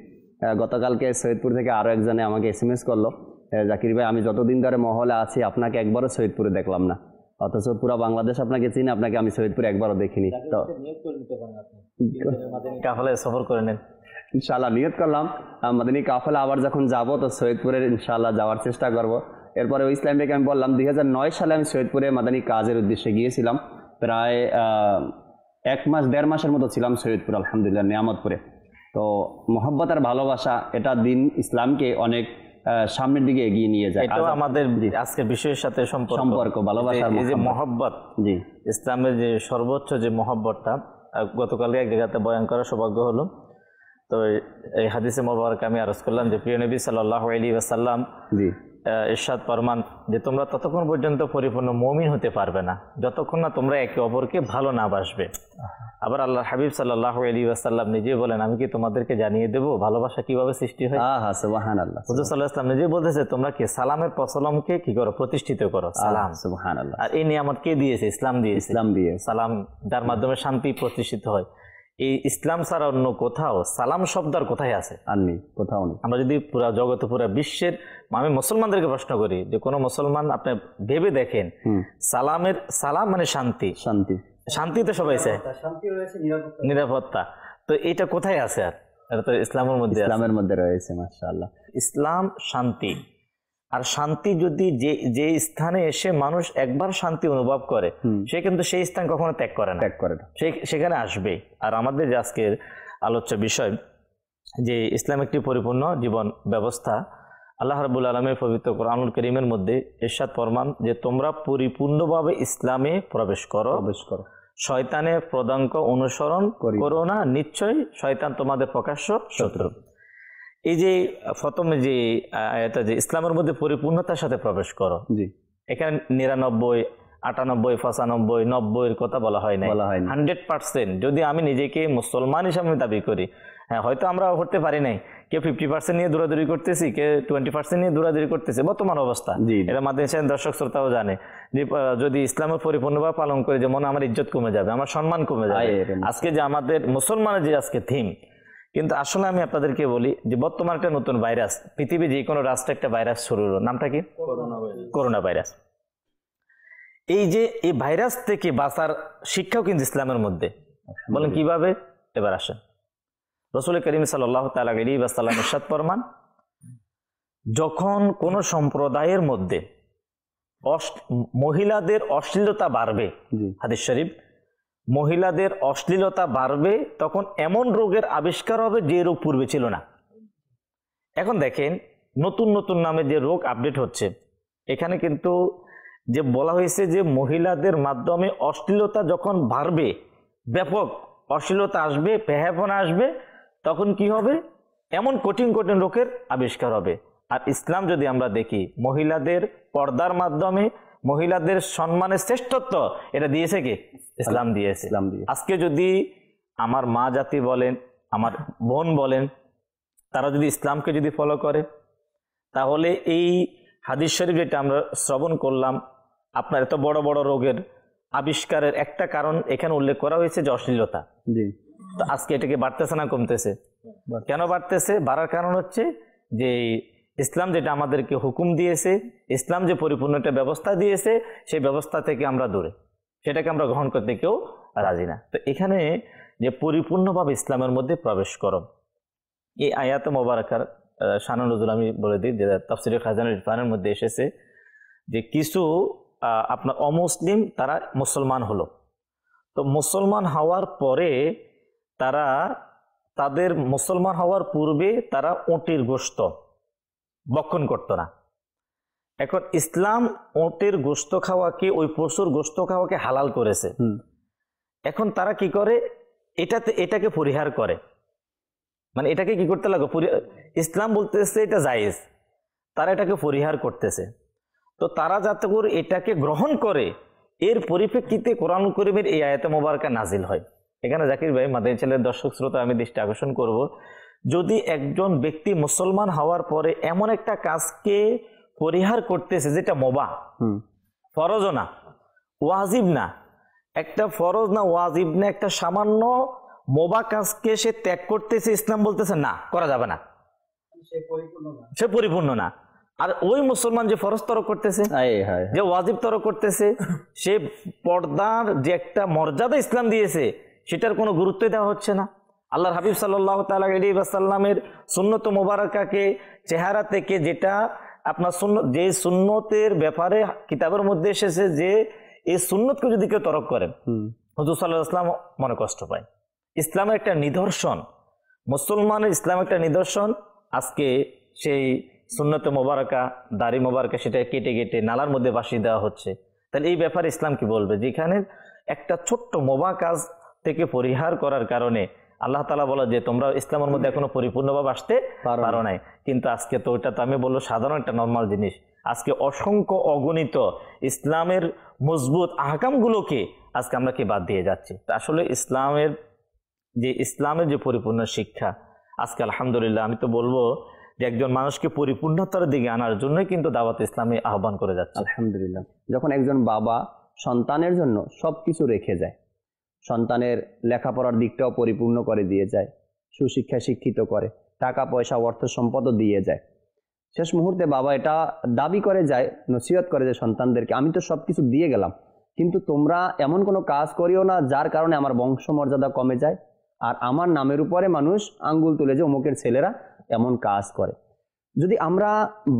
গতকালকে সৈয়দপুর থেকে আরো একজনে আমাকে SMS করলো, জাকির ভাই আমি যতদিন ধরে মহলে আছি আপনাকে একবারও সৈয়দপুরে দেখলাম না, অথচ পুরো বাংলাদেশ আপনাকে চিনি, আপনাকে আমি সৈয়দপুরে একবারও দেখিনি। তো কাফেলায় সফর করে নেন ইনশাআল্লাহ, নিয়ত করলাম মাদানী কাফেলা আবার যখন যাব তো সৈয়দপুরের ইনশাআল্লাহ যাওয়ার চেষ্টা করব। এরপরে ওই ইসলাম ভাইকে আমি বললাম 2009 সালে আমি সৈয়দপুরে মাদানী কাজের উদ্দেশ্যে গিয়েছিলাম। প্রায় 1 মাস 1.5 মাসের মতো ছিলাম সৈয়দপুর, আলহামদুলিল্লাহ, নিয়ামতপুরে। তো মোহাব্বত আর ভালোবাসা এটা দিন ইসলামকে অনেক সামনের দিকে এগিয়ে নিয়ে যায়। এটাও আমাদের আজকের বিষয়ের সাথে সম্পর্ক, ভালোবাসা, এই যে মহব্বত। জি, ইসলামের যে সর্বোচ্চ যে মহব্বতটা গতকালই এক জায়গাতে বয়ান করার সৌভাগ্য হলো। তো এই হাদিসে মোবারক আমি আরজ করলাম যে প্রিয় নবী সাল্লাল্লাহু আলাইহি ওয়াসাল্লাম ইরশাদ ফরমান যে তোমরা ততক্ষণ পর্যন্ত পরিপূর্ণ মুমিন হতে পারবে না যতক্ষণ না তোমরা একে অপরকে ভালো না বাসবে। আবার আল্লাহর হাবিব সাল্লাল্লাহু আলাইহি ওয়াসাল্লাম নিজে বলেন, আমি কি তোমাদেরকে জানিয়ে দেব ভালোবাসা কিভাবে সৃষ্টি হয়? সুবহানাল্লাহ। হুজুর সাল্লাল্লাহু আলাইহি ওয়াসাল্লাম নিজে বলতেছে তোমরা কি সালামের প্রচলনকে কি করো, প্রতিষ্ঠিত করো। সালাম, সুবহানাল্লাহ। আর এই নিয়ামত কে দিয়েছে? ইসলাম দিয়েছে। ইসলাম দিয়ে সালাম, যার মাধ্যমে শান্তি প্রতিষ্ঠিত হয়। এই ইসলাম ছাড়া অন্য কোথাও সালাম শব্দ আর কোথায় আছে? আর নেই, কোথাও নেই। আমরা যদি পুরা জগতে, পুরা বিশ্বের, আমি মুসলমানদেরকে প্রশ্ন করি যে কোন মুসলমান আপনি ভেবে দেখেন সালামের, সালাম মানে শান্তি, শান্তি, শান্তি তো সবাই চায়, শান্তি রয়েছে, নিরাপত্তা। তো এটা কোথায় আছে? আর এটা তো ইসলামের মধ্যে, ইসলামের মধ্যে রয়েছে। মাশাআল্লাহ, ইসলাম শান্তি। আর শান্তি যদি যে স্থানে এসে মানুষ একবার শান্তি অনুভব করে, সে কিন্তু সেই স্থান কখনো ত্যাগ করে না, সেখানে আসবে। আর আমাদের যে আজকের আলোচ্য বিষয় যে ইসলাম একটি পরিপূর্ণ জীবন ব্যবস্থা, আল্লাহ রাব্বুল আলামিনের পবিত্র কোরআনুল কারীমের মধ্যে ইরশাদ ফরমান যে তোমরা পরিপূর্ণভাবে ইসলামে প্রবেশ করো, শয়তানের পদাঙ্ক অনুসরণ করো না, নিশ্চয়ই শয়তান তোমাদের প্রকাশ্য শত্রু। এই যে প্রথম যে আয়াতটা যে ইসলামের মধ্যে পরিপূর্ণতার সাথে প্রবেশ করো, এখানে 99, 98, 95, 90 এর কথা বলা হয় না, 100%। যদি আমি নিজেকে মুসলমান হিসাবে দাবি করি, হ্যাঁ হয়তো আমরা করতে পারি নাই, কেউ 50% নিয়ে দৌড়াদৌড়ি করতেছি, কেউ 20% নিয়ে দৌড়াদৌড়ি করতেছে, বর্তমান অবস্থা। এটা মাদ্রাসার দর্শক শ্রোতাও জানে যে যদি ইসলামের পরিপূর্ণভাবে পালন করে যে মনে আমার ইজ্জত কমে যাবে, আমার সম্মান কমে যাবে। আজকে যে আমাদের মুসলমানের যে আজকে থিম, কিন্তু আসলে আমি আপনাদেরকে বলি যে বর্তমান একটা নতুন ভাইরাস, পৃথিবী যে কোনো রাষ্ট্রে একটা ভাইরাস শুরু হলো, নামটা কি? Corona virus. এই যে এই ভাইরাস থেকে বাঁচার শিক্ষাও কিন্তু ইসলামের মধ্যে। বলেন কিভাবে? এবার আসেন, রাসূল করিম সাল্লাল্লাহু তাআলা আলাইহি ওয়াসাল্লাম ইরশাদ ফরমান, যখন কোন সম্প্রদায়ের মধ্যে মহিলাদের অশ্লীলতা বাড়বে, হাদিস শরীফ, মহিলাদের অশ্লীলতা বাড়বে, তখন এমন রোগের আবিষ্কার হবে যে রোগ পূর্বে ছিল না। এখন দেখেন নতুন নতুন নামে যে রোগ আপডেট হচ্ছে, এখানে কিন্তু যে বলা হয়েছে যে মহিলাদের মাধ্যমে অশ্লীলতা যখন বাড়বে, ব্যাপক অশ্লীলতা আসবে, পেহাপনা আসবে, তখন কি হবে? এমন কঠিন কঠিন রোগের আবিষ্কার হবে। আর ইসলাম যদি আমরা দেখি, মহিলাদের পর্দার মাধ্যমে মহিলাদের সম্মানের শ্রেষ্ঠত্ব এটা দিয়েছে কি? ইসলাম দিয়েছে। আজকে যদি আমার মা জাতি বলেন, আমার বোন বলেন, তারা যদি ইসলামকে যদি ফলো করে, তাহলে এই হাদিস শরীফ যেটা আমরা শ্রবণ করলাম, আপনার এত বড় বড় রোগের আবিষ্কারের একটা কারণ এখানে উল্লেখ করা হয়েছে যে অশ্লীলতা। তো আজকে এটাকে বাড়তেছে না কমতেছে? কেন বাড়তেছে? বাড়ার কারণ হচ্ছে যে ইসলাম যেটা আমাদেরকে হুকুম দিয়েছে, ইসলাম যে পরিপূর্ণ একটা ব্যবস্থা দিয়েছে, সেই ব্যবস্থা থেকে আমরা দূরে, সেটাকে আমরা গ্রহণ করতে কেউ রাজি না। তো এখানে যে পরিপূর্ণভাবে ইসলামের মধ্যে প্রবেশ করো, এই আয়াতে মোবারকার শানুন নজুল আমি বলে দিই যে তাফসিরে খাজানুল ইরফানের মধ্যে এসেছে যে কিছু আপনার অমুসলিম তারা মুসলমান হলো, তো মুসলমান হওয়ার পরে তারা তাদের মুসলমান হওয়ার পূর্বে তারা উটের গোশত ভক্ষণ করতো না। এখন ইসলাম উটের গোশত খাওয়াকে, ওই পশুর গোশত খাওয়াকে হালাল করেছে। এখন তারা কি করে? এটাকে পরিহার করে, মানে এটাকে কি করতে লাগো? ইসলাম বলতেছে এটা জায়েজ, তারা এটাকে পরিহার করতেছে। তো তারা যাতে করে এটাকে গ্রহণ করে, এর পরিপ্রেক্ষিতে কোরআন কারীমের এই আয়াতে মোবারকা নাজিল হয়। এখানে জাকির ভাই, মাদানী চ্যানেলের দর্শক শ্রোতা, আমি দৃষ্টি আকর্ষণ করব, যদি একজন ব্যক্তি মুসলমান হওয়ার পরে এমন একটা কাজকে পরিহার করতেছে যেটা মুবাহ, ফরজও না, ওয়াজিব না, একটা ফরজ না, ওয়াজিব না, একটা সামান্য মুবাহ কাজকে সে ত্যাগ করতেছে, ইসলাম বলতেছে না, করা যাবে না, সে পরিপূর্ণ না। আর ওই মুসলমান যে ফরজ তরক করতেছে, যে ওয়াজিব তরক করতেছে, সে পর্দার যে একটা মর্যাদা ইসলাম দিয়েছে সেটার কোনো গুরুত্ব দেওয়া হচ্ছে না। আল্লাহর হাবিব সাল্লাল্লাহু তাআলা আলাইহি ওয়াসাল্লামের সুন্নত মুবারাকাকে চেহারা থেকে, যেটা আপনার সুন্নত, যে সুন্নতের ব্যাপারে কিতাবের মধ্যে এসেছে যে এই সুন্নতকে যদি কেউ তরক করেন, হুজুর সাল্লাল্লাহু আলাইহি ওয়াসাল্লাম মনে কষ্ট পায়। ইসলামের একটা নিদর্শন, মুসলমানের ইসলাম একটা নিদর্শন, আজকে সেই সুন্নতে মোবারকা, দাড়ি মোবারকা, সেটা কেটে কেটে নালার মধ্যে ভাসিয়ে দেওয়া হচ্ছে। তাহলে এই ব্যাপারে ইসলাম কি বলবে? যেখানে একটা ছোট্ট মুবাহ কাজ থেকে পরিহার করার কারণে আল্লাহ তাআলা বলে যে তোমরা ইসলামের মধ্যে এখনো পরিপূর্ণভাবে আসতে পারো নাই। কিন্তু আজকে তো ওটা তো আমি বলবো সাধারণ একটা নর্মাল জিনিস। আজকে অসংখ্য অগণিত ইসলামের মজবুত আহকামগুলোকে আজকে আমরা কি বাদ দিয়ে যাচ্ছি। আসলে ইসলামের যে পরিপূর্ণ শিক্ষা, আজকে আলহামদুলিল্লাহ আমি তো বলবো যে একজন মানুষকে পরিপূর্ণতার দিকে আনার জন্যই কিন্তু দাওয়াত ইসলামী আহ্বান করে যাচ্ছে। আলহামদুলিল্লাহ, যখন একজন বাবা সন্তানের জন্য সবকিছু রেখে যায়, সন্তানের লেখাপড়ার দিকটাও পরিপূর্ণ করে দিয়ে যায়, সুশিক্ষা শিক্ষিত করে, টাকা পয়সা অর্থ সম্পদও দিয়ে যায়, শেষ মুহূর্তে বাবা এটা দাবি করে যায়, নসিহত করে যে সন্তানদেরকে আমি তো সবকিছু দিয়ে গেলাম, কিন্তু তোমরা এমন কোনো কাজ করিও না যার কারণে আমার বংশমর্যাদা কমে যায় আর আমার নামের উপরে মানুষ আঙ্গুল তুলে যে অমুকের ছেলেরা এমন কাজ করে। যদি আমরা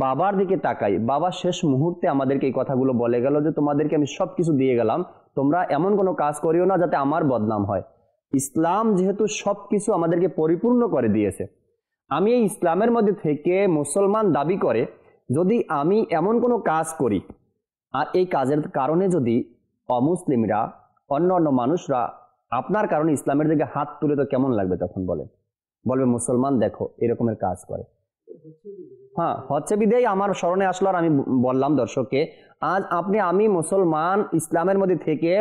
বাবার দিকে তাকাই, বাবা শেষ মুহূর্তে আমাদেরকে এই কথাগুলো বলে গেল যে তোমাদেরকে আমি সব কিছু দিয়ে গেলাম, তোমরা এমন কোনো কাজ করিও না যাতে আমার বদনাম হয়। ইসলাম যেহেতু সব কিছু আমাদেরকে পরিপূর্ণ করে দিয়েছে, আমি এই ইসলামের মধ্যে থেকে মুসলমান দাবি করে যদি আমি এমন কোনো কাজ করি আর এই কাজের কারণে যদি অমুসলিমরা, অন্য অন্য মানুষরা আপনার কারণে ইসলামের দিকে হাত তুলে, তো কেমন লাগবে? তখন বলবে মুসলমান দেখো এরকমের কাজ করে। হ্যাঁ, হচ্ছে বিধেই আমার স্মরণে আসলো আর আমি বললাম দর্শককে, আজ আমি মুসলমান ইসলামের মধ্যে থেকে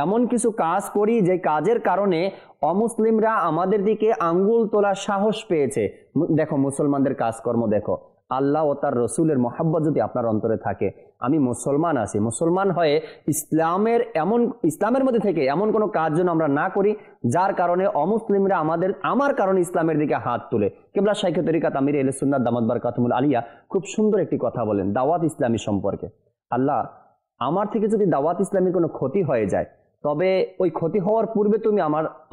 এমন কিছু কাজ করি যে কাজের কারণে অমুসলিমরা আমাদের দিকে আঙ্গুল তোলার সাহস পেয়েছে। দেখো মুসলমানদের কাজকর্ম দেখো, আল্লাহ ও তার রসুলের মহাব্বত যদি আপনার অন্তরে থাকে, আমি মুসলমান আছি, মুসলমান হয়ে ইসলামের মধ্যে থেকে এমন কোনো কাজ যেন আমরা না করি যার কারণে অমুসলিমরা আমার কারণে ইসলামের দিকে হাত তুলে। কিবলা শাইখে তরিকাত আমির আহলে সুন্নাত দামাত বারকাতুহুল আলিয়া খুব সুন্দর একটি কথা বলেন দাওয়াত ইসলামী সম্পর্কে। আল্লাহ, আমার থেকে যদি দাওয়াত ইসলামীর কোনো ক্ষতি হয়ে যায়, তবে ওই ক্ষতি হওয়ার পূর্বে তুমি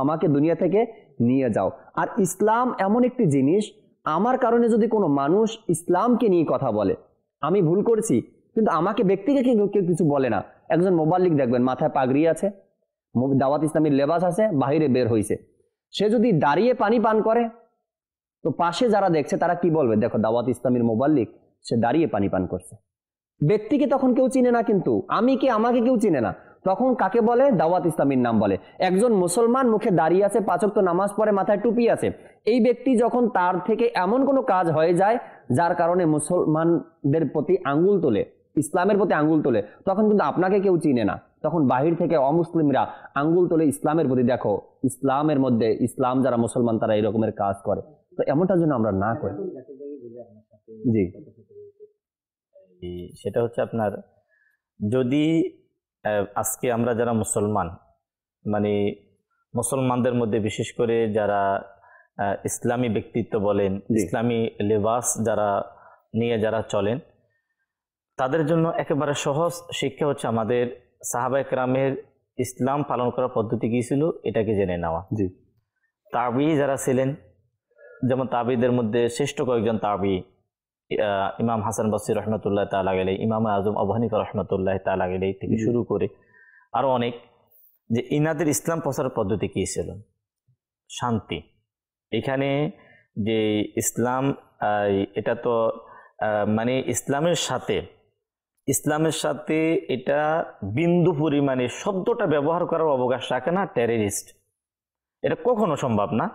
আমাকে দুনিয়া থেকে নিয়ে যাও। আর ইসলাম এমন একটি জিনিস, আমার কারণে যদি কোনো মানুষ ইসলামকে নিয়ে কথা বলে, আমি ভুল করছি কিন্তু আমাকে ব্যক্তিকে কেউ কিছু বলে না। একজন মোবাল্লিক দেখবেন মাথায় পাগড়ি আছে, দাওয়াত ইসলামীর লেবাস আছে, বাহিরে বের হয়েছে, সে যদি দাঁড়িয়ে পানি পান করে তো পাশে যারা দেখছে তারা কি বলবে? দেখো দাওয়াত ইসলামীর মোবাল্লিক, সে দাঁড়িয়ে পানি পান করছে। ব্যক্তিকে তখন কেউ চিনে না, কিন্তু আমি কে আমাকে কেউ চিনে না। তখন কাকে বলে? দাওয়াত ইসলামীর নাম বলে। একজন মুসলমান মুখে দাঁড়িয়ে আছে, 5 ওয়াক্ত নামাজ পড়ে, মাথায় টুপি আছে, এই ব্যক্তি যখন তার থেকে এমন কোনো কাজ হয়ে যায় যার কারণে মুসলমানদের প্রতি আঙ্গুল তোলে, ইসলামের প্রতি আঙ্গুল তোলে, তখন কিন্তু আপনাকে কেউ চিনে না। তখন বাহির থেকে অমুসলিমরা আঙ্গুল তোলে ইসলামের প্রতি, দেখো ইসলামের মধ্যে, ইসলাম যারা মুসলমান তারা এই রকমের কাজ করে। তো এমনটার জন্য আমরা না করি। জি, সেটা হচ্ছে আপনার, যদি আজকে আমরা যারা মুসলমান, মানে মুসলমানদের মধ্যে বিশেষ করে যারা ইসলামী ব্যক্তিত্ব বলেন, ইসলামী লেবাস যারা নিয়ে যারা চলেন, তাদের জন্য একেবারে সহজ শিক্ষা হচ্ছে আমাদের সাহাবায়ে কেরামের ইসলাম পালন করার পদ্ধতি কী ছিল এটাকে জেনে নেওয়া। জি, তাবি যারা ছিলেন, যেমন তাবিদের মধ্যে শ্রেষ্ঠ কয়েকজন তাবি, ইমাম হাসান বসরি রহমতুল্লাহ তাআলা আলাইহি, ইমাম আজম আবু হানিফা রহমতুল্লাহ তাআলা আলাইহি থেকে শুরু করে আরো অনেক, যে ইনাদের ইসলাম প্রচার পদ্ধতি কী ছিল? শান্তি। এখানে যে ইসলাম, এটা তো মানে ইসলামের সাথে এটা বিন্দু পরিমাণে শব্দটা ব্যবহার করার অবকাশ রাখে না টেররিস্ট। এটা কখনো সম্ভব না।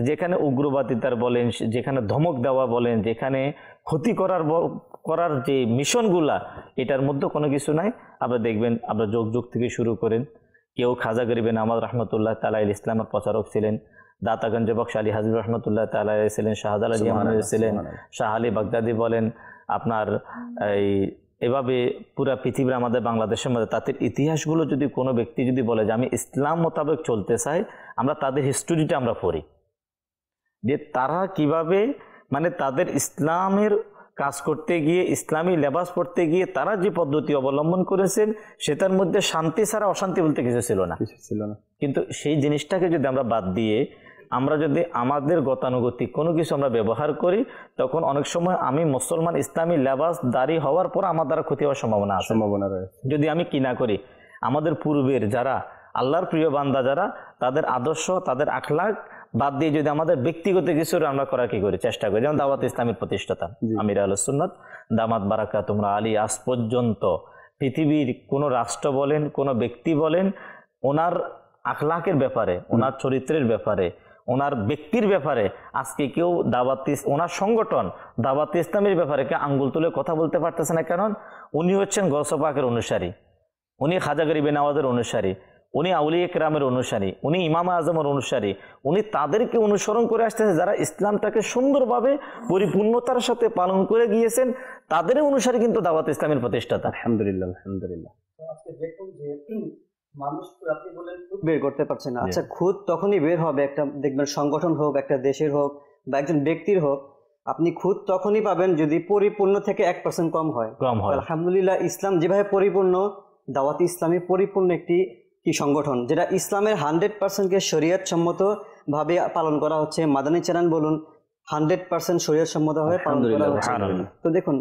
যেখানে উগ্রবাদিতার বলেন, যেখানে ধমক দেওয়া বলেন, যেখানে ক্ষতি করার যে মিশনগুলা, এটার মধ্যে কোনো কিছু নাই। আপনারা দেখবেন, আপনারা যুগ থেকে শুরু করেন, কেউ খাজা গরিবে নামাজ রহমতুল্লাহ তাআলা ইসলামের প্রচারক ছিলেন, দাতাগঞ্জ বক্স আলী হাজবি রহমতুল্লাহ তাআলা ছিলেন, শাহজালাল ইয়ামানি ছিলেন, শাহ আলী বাগদাদি বলেন, আপনার এভাবে পুরা পৃথিবীর আমাদের বাংলাদেশের মধ্যে তাদের ইতিহাসগুলো যদি কোনো ব্যক্তি যদি বলে যে আমি ইসলাম মোতাবেক চলতে চাই, আমরা তাদের হিস্টোরিটা আমরা পড়ি, যে তারা কিভাবে মানে তাদের ইসলামের কাজ করতে গিয়ে, ইসলামী লেবাস পড়তে গিয়ে তারা যে পদ্ধতি অবলম্বন করেছেন, সেটার মধ্যে শান্তি ছাড়া অশান্তি বলতে কিছু ছিল না। কিন্তু সেই জিনিসটাকে যদি আমরা বাদ দিয়ে আমরা যদি আমাদের গতানুগতিক কোনো কিছু আমরা ব্যবহার করি, তখন অনেক সময় আমি মুসলমান ইসলামী লেবাস দাড়ি হওয়ার পর আমার দ্বারা ক্ষতি হওয়ার সম্ভাবনা রয়েছে। যদি আমি কি না করি, আমাদের পূর্বের যারা আল্লাহর প্রিয় বান্দা যারা, তাদের আদর্শ, তাদের আখলাক বাদ দিয়ে যদি আমাদের ব্যক্তিগত কিছু আমরা করার কি করি, চেষ্টা করি। যেমন দাওয়াত ইসলামের প্রতিষ্ঠাতা আমির আহলুস সুন্নাত দামাত বারাকাতুহুম আলী, আজ পর্যন্ত পৃথিবীর কোনো রাষ্ট্র বলেন, কোনো ব্যক্তি বলেন, ওনার আখলাকের ব্যাপারে, ওনার চরিত্রের ব্যাপারে, ওনার ব্যক্তির ব্যাপারে আজকে কেউ ওনার সংগঠন দাওয়াত ইসলামের ব্যাপারে কে আঙ্গুল তুলে কথা বলতে পারতেছে না। কারণ উনি হচ্ছেন গৌস পাকের অনুসারী, উনি খাজা গরিবে নওয়াজের অনুসারী, উনি আউলিয়া কেরামের অনুসারী, উনি ইমাম আজমের অনুসারী, উনি তাদেরকে অনুসরণ করে আসতেছে যারা ইসলামটাকে সুন্দরভাবে পরিপূর্ণতার সাথে পালন করে গিয়েছেন, তাদের অনুসারী কিন্তু দাওয়াত ইসলামের প্রতিষ্ঠাতা। আলহামদুলিল্লাহ, আলহামদুলিল্লাহ। মানুষ আপনি বলেন খুদ বের করতে পারছে না। আচ্ছা, খুদ তখনই বের হবে, একটা দেখবেন সংগঠন হোক, একটা দেশের হোক বা একজন ব্যক্তির হোক, আপনি খুদ তখনই পাবেন যদি পরিপূর্ণ থেকে 1% কম হয়। আলহামদুলিল্লাহ, ইসলাম যেভাবে পরিপূর্ণ, দাওয়াত ইসলামী পরিপূর্ণ একটি কি সংগঠন, যেটা ইসলামের 100%কে শরীয়ত সম্মত ভাবে পালন করা হচ্ছে। মাদানী চ্যানেল বলুন 100% শরীয়ত সম্মত ভাবে পালন করা হচ্ছে। তো দেখুন,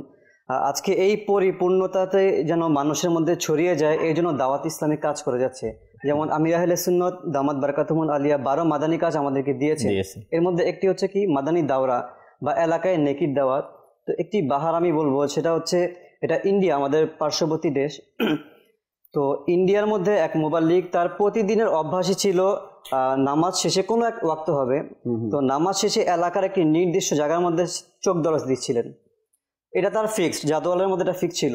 আজকে এই পরিপূর্ণতাতে যেন মানুষের মধ্যে ছড়িয়ে যায়, এই জন্য দাওয়াত ইসলামী কাজ করে যাচ্ছে। যেমন আমির আহলে সুন্নাত দামাত বারাকাতুহুম আলিয়া 12 মাদানী কাজ আমাদেরকে দিয়েছে। এর মধ্যে একটি হচ্ছে কি মাদানী দাওরা বা এলাকায় নেকির দাওয়াত। তো একটি বাহার আমি বলবো, সেটা হচ্ছে, এটা ইন্ডিয়া, আমাদের পার্শ্ববর্তী দেশ। তো ইন্ডিয়ার মধ্যে এক মুবাল্লিগ, তার প্রতিদিনের অভ্যাসই ছিল নামাজ শেষে কোনো এক ওয়াক্ত হবে, তো নামাজ শেষে এলাকার একটি নির্দিষ্ট জায়গার মধ্যে চোখ দরজ দিচ্ছিলেন। এটা তার ফিক্সড, জাদওয়ালের মধ্যে এটা ফিক্স ছিল।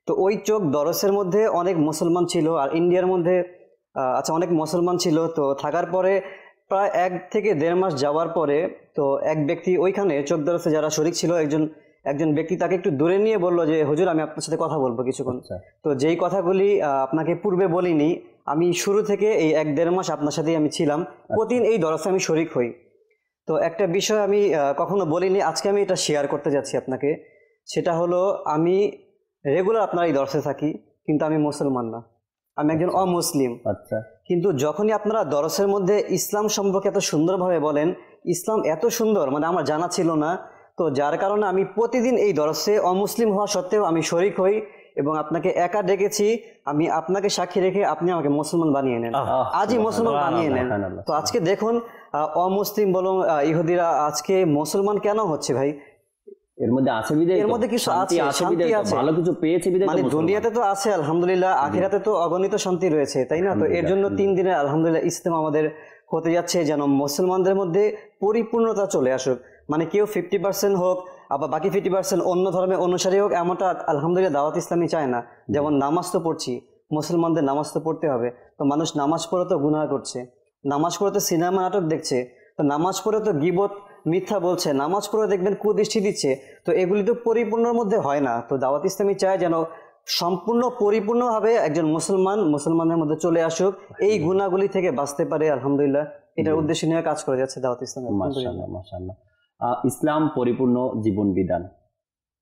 তো ওই চোখ দরজের মধ্যে অনেক মুসলমান ছিল, আর ইন্ডিয়ার মধ্যে অনেক মুসলমান ছিল। তো থাকার পরে প্রায় 1 থেকে 1.5 মাস যাওয়ার পরে, তো এক ব্যক্তি ওইখানে চোখ দরজে যারা শরিক ছিল, একজন ব্যক্তি তাকে একটু দূরে নিয়ে বলল যে হুজুর, আমি আপনার সাথে কথা বলবো কিছুক্ষণ। তো যেই কথাগুলি আপনাকে পূর্বে বলিনি, আমি শুরু থেকে এই 1-1.5 মাস আপনার সাথেই আমি ছিলাম, প্রতিদিন এই দরজে আমি শরিক হই। তো একটা বিষয় আমি কখনো বলিনি, আজকে আমি এটা শেয়ার করতে যাচ্ছি আপনাকে। সেটা হলো, আমি রেগুলার আপনার এই দরসে থাকি, কিন্তু আমি মুসলমান না, আমি একজন অমুসলিম। আচ্ছা, কিন্তু যখনই আপনারা দরসের মধ্যে ইসলাম সম্পর্কে এত সুন্দরভাবে বলেন, ইসলাম এত সুন্দর, মানে আমার জানা ছিল না, তো যার কারণে আমি প্রতিদিন এই দরসে অমুসলিম হওয়া সত্ত্বেও আমি শরিক হই এবং আপনাকে একা ডেকেছি। আমি আপনাকে সাক্ষী রেখে আপনি আমাকে মুসলমান বানিয়ে নেন, আজই মুসলমান বানিয়ে নেন। তো আজকে দেখুন, অমুসলিম বলুন ইহুদিরা আজকে মুসলমান কেন হচ্ছে ভাই? এর মধ্যে আছে বিধায় এর মধ্যে কিছু আছে, শান্তি আছে, ভালো কিছু পেয়েছে বিধায় মানে দুনিয়াতে তো আছে আলহামদুলিল্লাহ, আখিরাতে তো অগণিত শান্তি রয়েছে, তাই না? তো এর জন্য 3 দিনে আলহামদুলিল্লাহ ইজতেমা আমাদের হতে যাচ্ছে, যেন মুসলমানদের মধ্যে পরিপূর্ণতা চলে আসুক। মানে কেউ 50% হোক, আবার বাকি 50% অন্য ধর্মের অনুসারী হোক, এমনটা আলহামদুলিল্লাহ দাওয়াত ইসলামী চায় না। যেমন নামাজ তো পড়ছি, মুসলমানদের নামাজ তো পড়তে হবে, তো মানুষ নামাজ পড়ে তো গুনাহ করছে, নামাজ পড়ে তো সিনেমা নাটক দেখছে, তো নামাজ পড়ে তো গীবত মিথ্যা বলছে, নামাজ পড়ে দেখবেন কুদৃষ্টি দিচ্ছে, তো এগুলি তো পরিপূর্ণর মধ্যে হয় না। তো দাওয়াত ইসলামী চায় যেন সম্পূর্ণ পরিপূর্ণভাবে একজন মুসলমানের মধ্যে চলে আসুক, এই গুনাহগুলি থেকে বাঁচতে পারে। আলহামদুলিল্লাহ এটার উদ্দেশ্য নিয়ে কাজ করে যাচ্ছে দাওয়াত ইসলামী। মাশাআল্লাহ মাশাআল্লাহ। ইসলাম পরিপূর্ণ জীবন বিধান,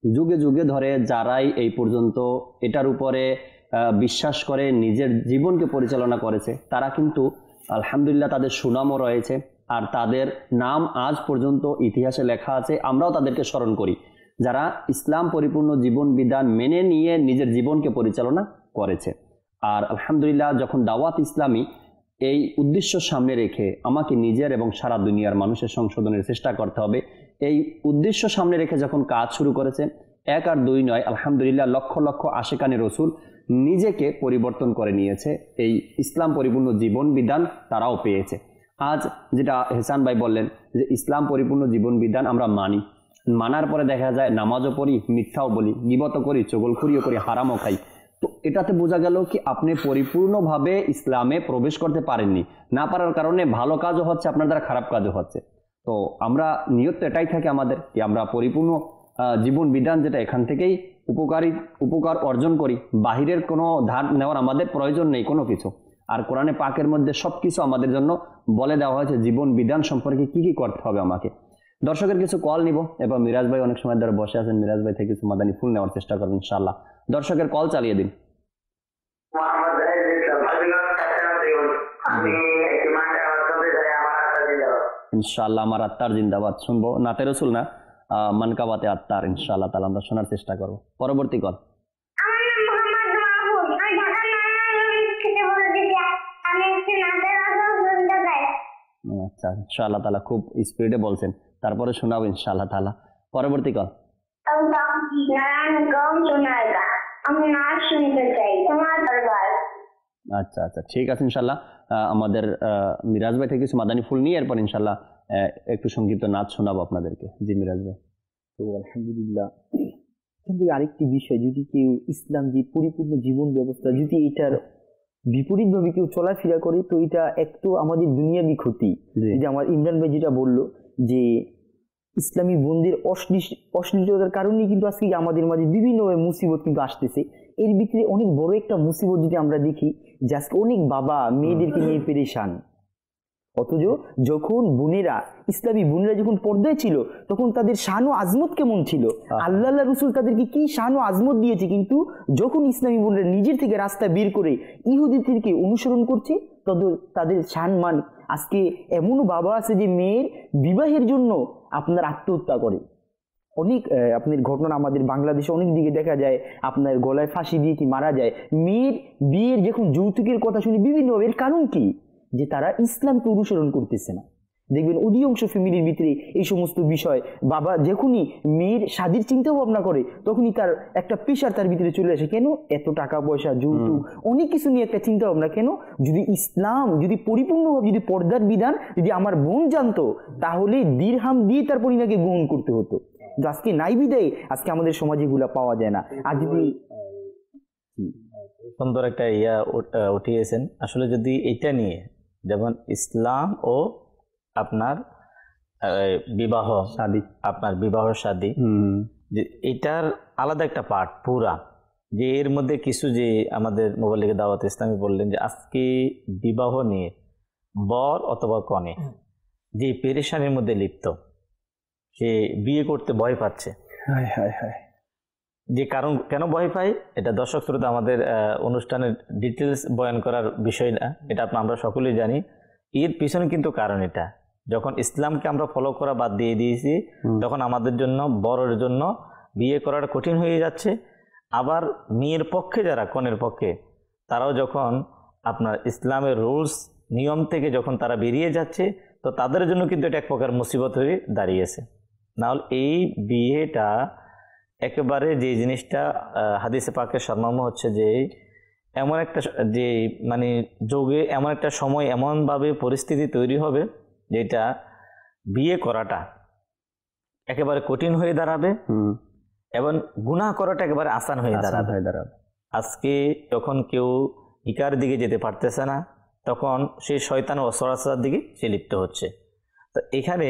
যুগে যুগে ধরে যারাই এই পর্যন্ত এটার উপরে বিশ্বাস করে নিজের জীবনকে পরিচালনা করেছে, তারা কিন্তু আলহামদুলিল্লাহ তাদের সুনামও রয়েছে, আর তাদের নাম আজ পর্যন্ত ইতিহাসে লেখা আছে। আমরাও তাদেরকে স্মরণ করি যারা ইসলাম পরিপূর্ণ জীবন বিধান মেনে নিয়ে নিজের জীবনকে পরিচালনা করেছে। আর আলহামদুলিল্লাহ যখন দাওয়াত ইসলামী এই উদ্দেশ্য সামনে রেখে আমাকে নিজের এবং সারা দুনিয়ার মানুষের সংশোধনের চেষ্টা করতে হবে, এই উদ্দেশ্য সামনে রেখে যখন কাজ শুরু করেছে, 1 আর 2 নয়, আলহামদুলিল্লাহ লক্ষ লক্ষ আশিকানে রসুল নিজেকে পরিবর্তন করে নিয়েছে, এই ইসলাম পরিপূর্ণ জীবন বিধান তারাও পেয়েছে। আজ যেটা হেসান ভাই বললেন যে ইসলাম পরিপূর্ণ জীবন বিধান আমরা মানি, মানার পরে দেখা যায় নামাজও পড়ি, মিথ্যাও বলি, গীবতও করি, চগলখুরিও করি, হারামও খাই। তো এটাতে বোঝা গেল কি আপনি পরিপূর্ণভাবে ইসলামে প্রবেশ করতে পারেননি, না পারার কারণে ভালো কাজও হচ্ছে, আপনার দ্বারা খারাপ কাজও হচ্ছে। তো আমরা নিয়ত এটাই থাকে আমাদের কি আমরা পরিপূর্ণ জীবন বিধান যেটা এখান থেকেই উপকার অর্জন করি, বাহিরের কোনো ধার নেওয়ার আমাদের প্রয়োজন নেই কোনো কিছু। আর কোরআনে পাকের মধ্যে সবকিছু আমাদের জন্য বলে দেওয়া হয়েছে জীবন বিধান সম্পর্কে কি কি করতে হবে আমাকে। দর্শকের কিছু কল নিব, এবং মিরাজ ভাই অনেক সময় ধরে বসে আছেন, মিরাজ ভাই থেকে কিছু মাদানী ফুল নেওয়ার চেষ্টা করবেন ইনশাআল্লাহ। দর্শকের কল চালিয়ে দিন। ইনশাআল্লাহ আমার আত্মার জিন্দাবাদ শুনবো, নাতে রসুল না, মানকাবাতে আত্মার ইনশাআল্লাহ তাআলা আমরা শোনার চেষ্টা করব। পরবর্তী কল। আচ্ছা ইনশাআল্লাহ তাআলা খুব স্পিডে বলছেন, তারপরে শোনাবো ইনশাআল্লাহ তাআলা। পরবর্তী কল। আচ্ছা আচ্ছা ঠিক আছে ইনশাআল্লাহ। আমাদের মিরাজ ভাই থেকে কিছু মাদানী ফুল নিয়ে এরপর ইনশাআল্লাহ একটু সংক্ষিপ্ত নাচ শোনাবো আপনাদেরকে। জি মিরাজ ভাই। তো আলহামদুলিল্লাহ, কিন্তু আরেকটি বিষয়, যদি কেউ ইসলাম যে পরিপূর্ণ জীবন ব্যবস্থা যদি এটার বিপরীতভাবে কেউ চলাফেরা করে, তো এটা একটু আমাদের দুনিয়াবি ক্ষতি। যে আমার ইমরান ভাই যেটা বললো যে ইসলামী বন্ধের অশ্লীলতার কারণেই কিন্তু আজকে আমাদের মাঝে বিভিন্ন মুসিবত কিন্তু আসতেছে। এর ভিতরে অনেক বড় একটা মুসিবত যদি আমরা দেখি যে আজকে অনেক বাবা মেয়েদেরকে নিয়ে পেরেশান, অথচ যখন বোনেরা, ইসলামী বোনেরা যখন পর্দায় ছিল তখন তাদের শান ও আজমত কেমন ছিল, আল্লাহ রসুল তাদেরকে কি শান ও আজমত দিয়েছে। কিন্তু যখন ইসলামী বোনেরা নিজের থেকে রাস্তা বের করে ইহুদিদেরকে অনুসরণ করছে, তাদের শান মান, আজকে এমনও বাবা আছে যে মেয়ের বিবাহের জন্য আপনার আত্মহত্যা করে। অনেক আপনার ঘটনা আমাদের বাংলাদেশে অনেক দিকে দেখা যায়, আপনার গলায় ফাঁসি দিয়ে কি মারা যায়। মেয়ের বিয়ের যখন যৌতুকের কথা শুনি বিভিন্ন, এর কারণ কি? যে তারা ইসলামকে অনুসরণ করতেছে না। দেখবেন অধিকাংশ ফ্যামিলির ভিতরে এই সমস্ত বিষয়, বাবা যখনই মেয়ের শাদীর চিন্তা ভাবনা করে তখনই তার একটা প্রেশার তার ভিতরে চলে আসে। কেন? এত টাকা পয়সা, যৌতুক, অনেক কিছু নিয়ে একটা চিন্তা ভাবনা। কেন? যদি ইসলাম যদি পরিপূর্ণভাবে যদি পর্দার বিধান যদি আমার বোন জানতো, তাহলে দিরহাম দিয়ে তার পরিণামকে গ্রহণ করতে হতো। আজকে নাই বিদায় আজকে আমাদের সমাজে এগুলা পাওয়া যায় না। আর যদি সুন্দর একটা উঠিয়েছেন, আসলে যদি এটা নিয়ে যেমন ইসলাম ও আপনার বিবাহ শাদী, আপনার বিবাহ শাদী, যে এটার আলাদা একটা পার্ট পুরা, যে এর মধ্যে কিছু যে আমাদের মোবাইলের দাওয়াত ইসলামী বললেন যে আজকে বিবাহ নিয়ে বর অথবা কনে যে পেরেশানির মধ্যে লিপ্ত, সে বিয়ে করতে ভয় পাচ্ছে। যে কারণ কেন ভয় পাই, এটা দর্শক শ্রোতা আমাদের অনুষ্ঠানের ডিটেলস বয়ান করার বিষয় না, এটা আমরা সকলেই জানি। এর পিছনে কিন্তু কারণ এটা, যখন ইসলামকে আমরা ফলো করা বাদ দিয়ে দিয়েছি, তখন আমাদের জন্য বরের জন্য বিয়ে করাটা কঠিন হয়ে যাচ্ছে। আবার মেয়ের পক্ষে যারা, কনের পক্ষে, তারাও যখন আপনার ইসলামের রুলস নিয়ম থেকে যখন তারা বেরিয়ে যাচ্ছে, তো তাদের জন্য কিন্তু এটা এক প্রকার মুসিবত হয়ে দাঁড়িয়েছে। নাহলে এই বিয়েটা একেবারে যে জিনিসটা হাদিসে পাকের সারমর্ম হচ্ছে যে এমন একটা যে মানে যোগে এমন একটা সময় এমনভাবে পরিস্থিতি তৈরি হবে যেটা বিয়ে করাটা একেবারে কঠিন হয়ে দাঁড়াবে এবং গুনাহ করাটা একেবারে আসান হয়ে দাঁড়াবে। আজকে যখন কেউ ইকার দিকে যেতে পারতেছে না, তখন সেই শয়তান ও অসরাচার দিকে সে লিপ্ত হচ্ছে। তো এখানে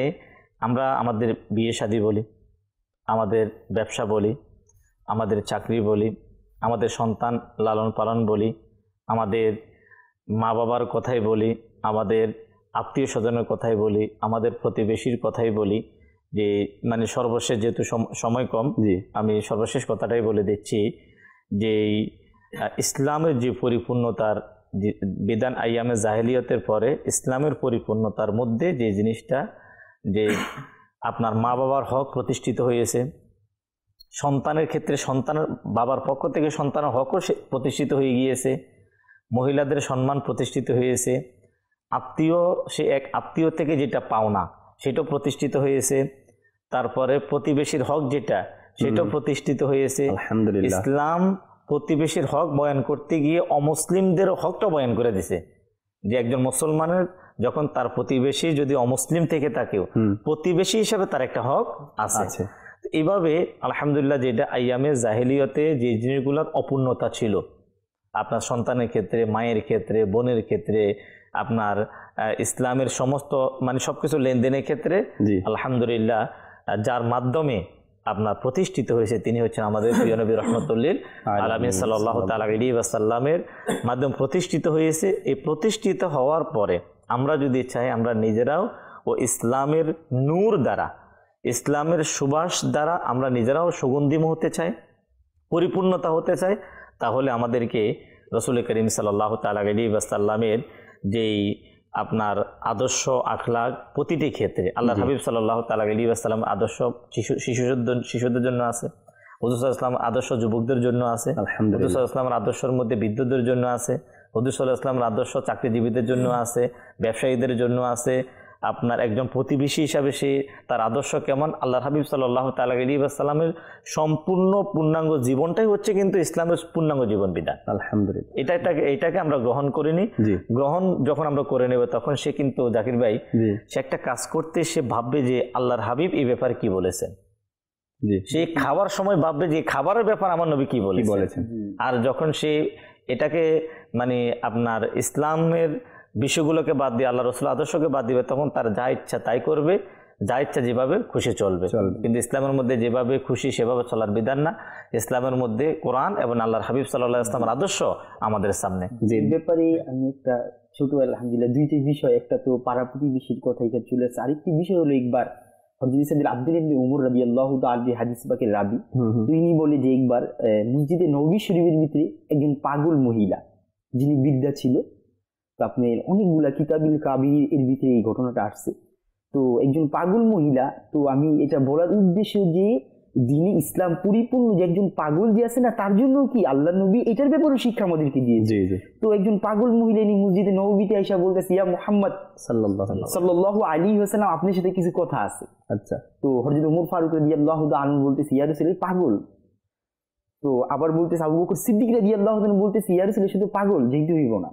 আমরা আমাদের বিয়ে শাদী বলি, আমাদের ব্যবসা বলি, আমাদের চাকরি বলি, আমাদের সন্তান লালন পালন বলি, আমাদের মা বাবার কথাই বলি, আমাদের আত্মীয় স্বজনের কথাই বলি, আমাদের প্রতিবেশীর কথাই বলি, যে মানে সর্বশেষ যেহেতু সময় কম, আমি সর্বশেষ কথাটাই বলে দিচ্ছি যে ইসলামের যে পরিপূর্ণতার বিধান আইয়ামে জাহেলিয়তের পরে ইসলামের পরিপূর্ণতার মধ্যে যে জিনিসটা যে আপনার মা বাবার হক প্রতিষ্ঠিত হয়েছে, সন্তানের ক্ষেত্রে সন্তানের বাবার পক্ষ থেকে সন্তানের হকও প্রতিষ্ঠিত হয়ে গিয়েছে, মহিলাদের সম্মান প্রতিষ্ঠিত হয়েছে, আত্মীয় সে এক আত্মীয় থেকে যেটা পাওনা সেটাও প্রতিষ্ঠিত হয়েছে, তারপরে প্রতিবেশীর হক যেটা সেটাও প্রতিষ্ঠিত হয়েছে। আলহামদুলিল্লাহ, ইসলাম প্রতিবেশীর হক বয়ান করতে গিয়ে অমুসলিমদের হকটা বয়ান করে দিছে, যে একজন মুসলমানের যখন তার প্রতিবেশী যদি অমুসলিম থেকে থাকেও প্রতিবেশী হিসাবে তার একটা হক আছে। এইভাবে আলহামদুলিল্লাহ যেটা আইয়ামে জাহেলিয়তে যে জিনিসগুলোর অপূর্ণতা ছিল আপনার সন্তানের ক্ষেত্রে, মায়ের ক্ষেত্রে, বোনের ক্ষেত্রে, আপনার ইসলামের সমস্ত মানে সবকিছু লেনদেনের ক্ষেত্রে আলহামদুলিল্লাহ যার মাধ্যমে আপনার প্রতিষ্ঠিত হয়েছে তিনি হচ্ছেন আমাদের প্রিয় নবী রহমতুল্লিল আলামিন সাল্লাল্লাহু তাআলা আলাইহি ওয়াসাল্লামের মাধ্যমে প্রতিষ্ঠিত হয়েছে। এই প্রতিষ্ঠিত হওয়ার পরে আমরা যদি চাই আমরা নিজেরাও ও ইসলামের নূর দ্বারা, ইসলামের সুবাস দ্বারা আমরা নিজেরাও সুগন্ধিম হতে চাই, পরিপূর্ণতা হতে চাই, তাহলে আমাদেরকে রাসূল করিম সাল্লাল্লাহু তাআলা আলাইহি ওয়াসাল্লামের যেই আপনার আদর্শ আখলাক প্রতিটি ক্ষেত্রে আল্লাহর হাবিব সাল্লাল্লাহু তাআলা আলাইহি ওয়াসাল্লাম আদর্শ শিশুদের জন্য আছে, হুজুর সাল্লাল্লাহু আলাইহি ওয়াসাল্লাম আদর্শ যুবকদের জন্য আছে, হুজুর সাল্লাল্লাহু আলাইহি ওয়াসাল্লামের আদর্শের মধ্যে বিদ্যুৎদের জন্য আছে, হুজুর সাল্লাল্লাহু আলাইহি ওয়াসাল্লামের আদর্শ চাকরিজীবীদের জন্য আছে, ব্যবসায়ীদের জন্য আছে, আপনার একজন প্রতিবেশী হিসাবে সে তার আদর্শ কেমন, আল্লাহর হাবিব সাল্লাল্লাহু তাআলা আলাইহি ওয়াসাল্লামের সম্পূর্ণ পূর্ণাঙ্গ জীবনটাই হচ্ছে কিন্তু ইসলামের পূর্ণাঙ্গ জীবন বিধান। আলহামদুলিল্লাহ, এটাকে আমরা গ্রহণ করিনি। গ্রহণ যখন আমরা করে নেব তখন সে কিন্তু জাকির ভাই সে একটা কাজ করতে সে ভাববে যে আল্লাহর হাবিব এই ব্যাপারে কি বলেছেন, সে খাওয়ার সময় ভাববে যে খাবারের ব্যাপার আমার নবী কি বলেছেন। আর যখন সে এটাকে মানে আপনার ইসলামের বিষয়গুলোকে বাদ দিয়ে আল্লাহ রসুল আদর্শকে বাদ দিবে তখন তার যা ইচ্ছা তাই করবে, যা ইচ্ছা যেভাবে খুশি চলবে। কিন্তু ইসলামের মধ্যে যেভাবে খুশি সেভাবে চলার বিধান না, ইসলামের মধ্যে কোরআন এবং আল্লাহর হাবিব সাল্লাল্লাহু আলাইহি ওয়াসাল্লামের আদর্শ আমাদের সামনে। যে ব্যাপারে আমি একটা ছোট আলহামদুলিল্লাহ দুইটি বিষয়, একটা তো পাড়া প্রতিবেশীর কথা এখানে চলে আসছে, আরেকটি বিষয় হলো একবার আব্দুল্লাহ ইবনে উমর রাদিয়াল্লাহু তাআলা হাদিস পাকের রাবি, তিনি বলে যে একবার মসজিদে নববী শরীফের ভিতরে একজন পাগল মহিলা যিনি বিদ্যা ছিল, তো আপনি অনেকগুলা কিতাবিল কাবির এর ভিতরে এই ঘটনাটা আসছে। তো একজন পাগল মহিলা, তো আমি এটা বলার উদ্দেশ্য যে দিনে ইসলাম পরিপূর্ণ যে একজন পাগল যে আছে না তার জন্য কি আল্লাহ নবী এটার ব্যাপারে শিক্ষা আমাদেরকে দিয়েছে। তো একজন পাগল মহিলা ইনি মসজিদে নববীতে আইসা বলতেছে ইয়া মুহাম্মদ সাল্লাল্লাহু আলাইহি ওয়াসাল্লাম আপনার সাথে কিছু কথা আছে। আচ্ছা, তো হযরত ওমর ফারুক রাদিয়াল্লাহু তাআলা আনহু বলতেছে ইয়া রাসূলুল্লাহ পাগল, তো আবার বলতেছে আবু বকর সিদ্দিক রাদিয়াল্লাহু তাআলা বলতেছে ইয়া রাসূলুল্লাহ শুধু পাগল যেতে হইব না।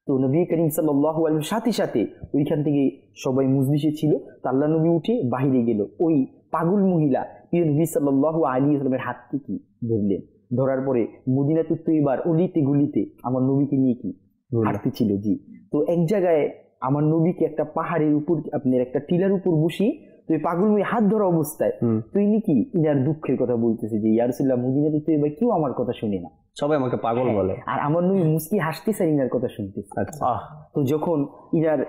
তো নবী করিম সাল্লাল্লাহু আলাইহি ওয়াসাল্লাম সাথে সাথে ওইখান থেকে সবাই মজলিসে ছিল, তো আল্লাহ নবী উঠে বাহিরে গেল, ওই পাগল মহিলা প্রিয় নবী সাল্লাল্লাহু আলাইহি ওয়াসাল্লামের হাত থেকে ধরলেন, ধরার পরে মদিনাতুত তৈবার অলিতে গলিতে আমার নবীকে নিয়ে কি হাঁটতে ছিল। জি, তো এক জায়গায় আমার নবীকে একটা পাহাড়ের উপর আপনার একটা টিলার উপর বসিয়ে তো এই পাগল মহিলা হাত ধরা অবস্থায় তো ইনি কি ইনার দুঃখের কথা বলতেছে যে ইয়া রাসূলুল্লাহ মদিনাতুত তৈবার কেউ আমার কথা শুনে না, সবাই আমাকে পাগল বলে, আর আমার নবী মুস্কি হাসতেছে ইনার কথা শুনতেছে। তো যখন ইনার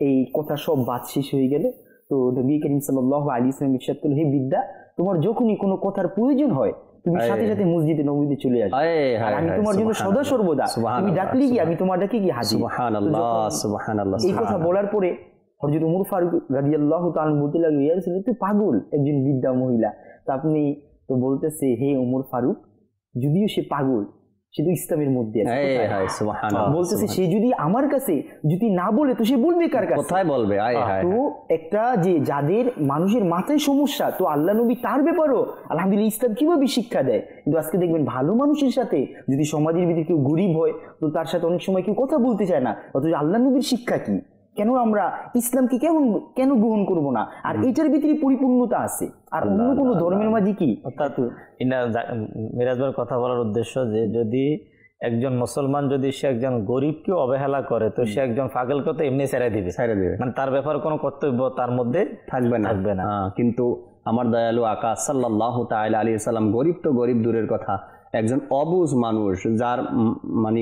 এই কথা সব বাদ শেষ হয়ে গেল, তো নবী করিম সাল্লাল্লাহু আলাইহি ওয়াসাল্লাম ইরশাদ করলেন হে বিদ্যা তোমার যখনই কোনো কথার প্রয়োজন হয় তুমি সাথে সাথে মসজিদে নববীতে চলে আসবে, আর আমি তোমার জন্য সদা সর্বদা তুমি ডাকলি কি আমি তোমার ডাকে কি হাজির। সুবহানাল্লাহ সুবহানাল্লাহ। এই কথা বলার পরে হযরত ওমর ফারুক রাদিয়াল্লাহু তাআলা বলতে লাগলো ইয়া রাসূলুল্লাহ তুই পাগল, একজন বিদ্যা মহিলা, তা আপনি তো বলতেছে হে ওমর ফারুক যদিও সে পাগল সে তো ইসলামের মধ্যে আছে। এই কোথায়? হায় সুবহানাল্লাহ, বলতেছে সে যদি আমার কাছে যদি না বলে তো সে বলবে কার কাছে? কোথায় বলবে? আয় হায় তো একটা যে যাদের মানুষের মাথায় সমস্যা, তো আল্লাহ নবী তার ব্যাপারও আলহামদুলিল্লাহ ইসলাম কিভাবে শিক্ষা দেয়। কিন্তু আজকে দেখবেন ভালো মানুষের সাথে যদি সমাজের ভিতরে কেউ গরিব হয় তো তার সাথে অনেক সময় কেউ কথা বলতে চায় না, অথচ আল্লাহ নবীর শিক্ষা কি, কেন আমরা ইসলামকে কেন গ্রহণ করব না? আর এটার ভিতরে পরিপূর্ণতা আছে, আর অন্য কোনো ধর্মের মাঝে কি। অর্থাৎ মিরাজ ভাইয়ের কথা বলার উদ্দেশ্য যে যদি একজন মুসলমান যদি সে একজন গরিবকে অবহেলা করে তো সে একজন পাগলকে তো এমনি ছেড়ে দিবে, মানে তার ব্যাপারে কোনো কর্তব্য তার মধ্যে থাকবে না। কিন্তু আমার দয়ালু আকা সাল্লাল্লাহু তাআলা আলাইহি সাল্লাম গরিব তো গরিব দূরের কথা, একজন অবুঝ মানুষ যার মানে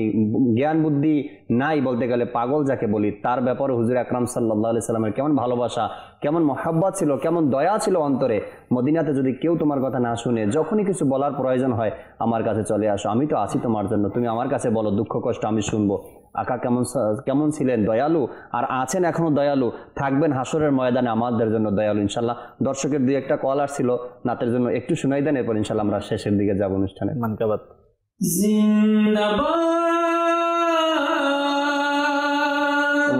জ্ঞান বুদ্ধি নাই বলতে গেলে পাগল যাকে বলি, তার ব্যাপারে হুজুর আকরাম সাল্লাল্লাহু আলাইহি সাল্লামের কেমন ভালোবাসা, কেমন মহব্বত ছিল, কেমন দয়া ছিল অন্তরে। মদিনাতে যদি কেউ তোমার কথা না শুনে যখনই কিছু বলার প্রয়োজন হয় আমার কাছে চলে আসো, আমি তো আছি তোমার জন্য, তুমি আমার কাছে বলো, দুঃখ কষ্ট আমি শুনবো। আকা কেমন ছিলেন দয়ালু, আর আছেন এখনো দয়ালু, থাকবেন হাসরের ময়দানে আমাদের জন্য দয়ালু ইনশাল্লাহ। দর্শকের দুই একটা কল আসছিল, নাতের জন্য একটু শুনাই দেন, এরপর ইনশাল্লাহ আমরা শেষের দিকে যাব অনুষ্ঠানে। মানকাবাত জিন্দাবাদ,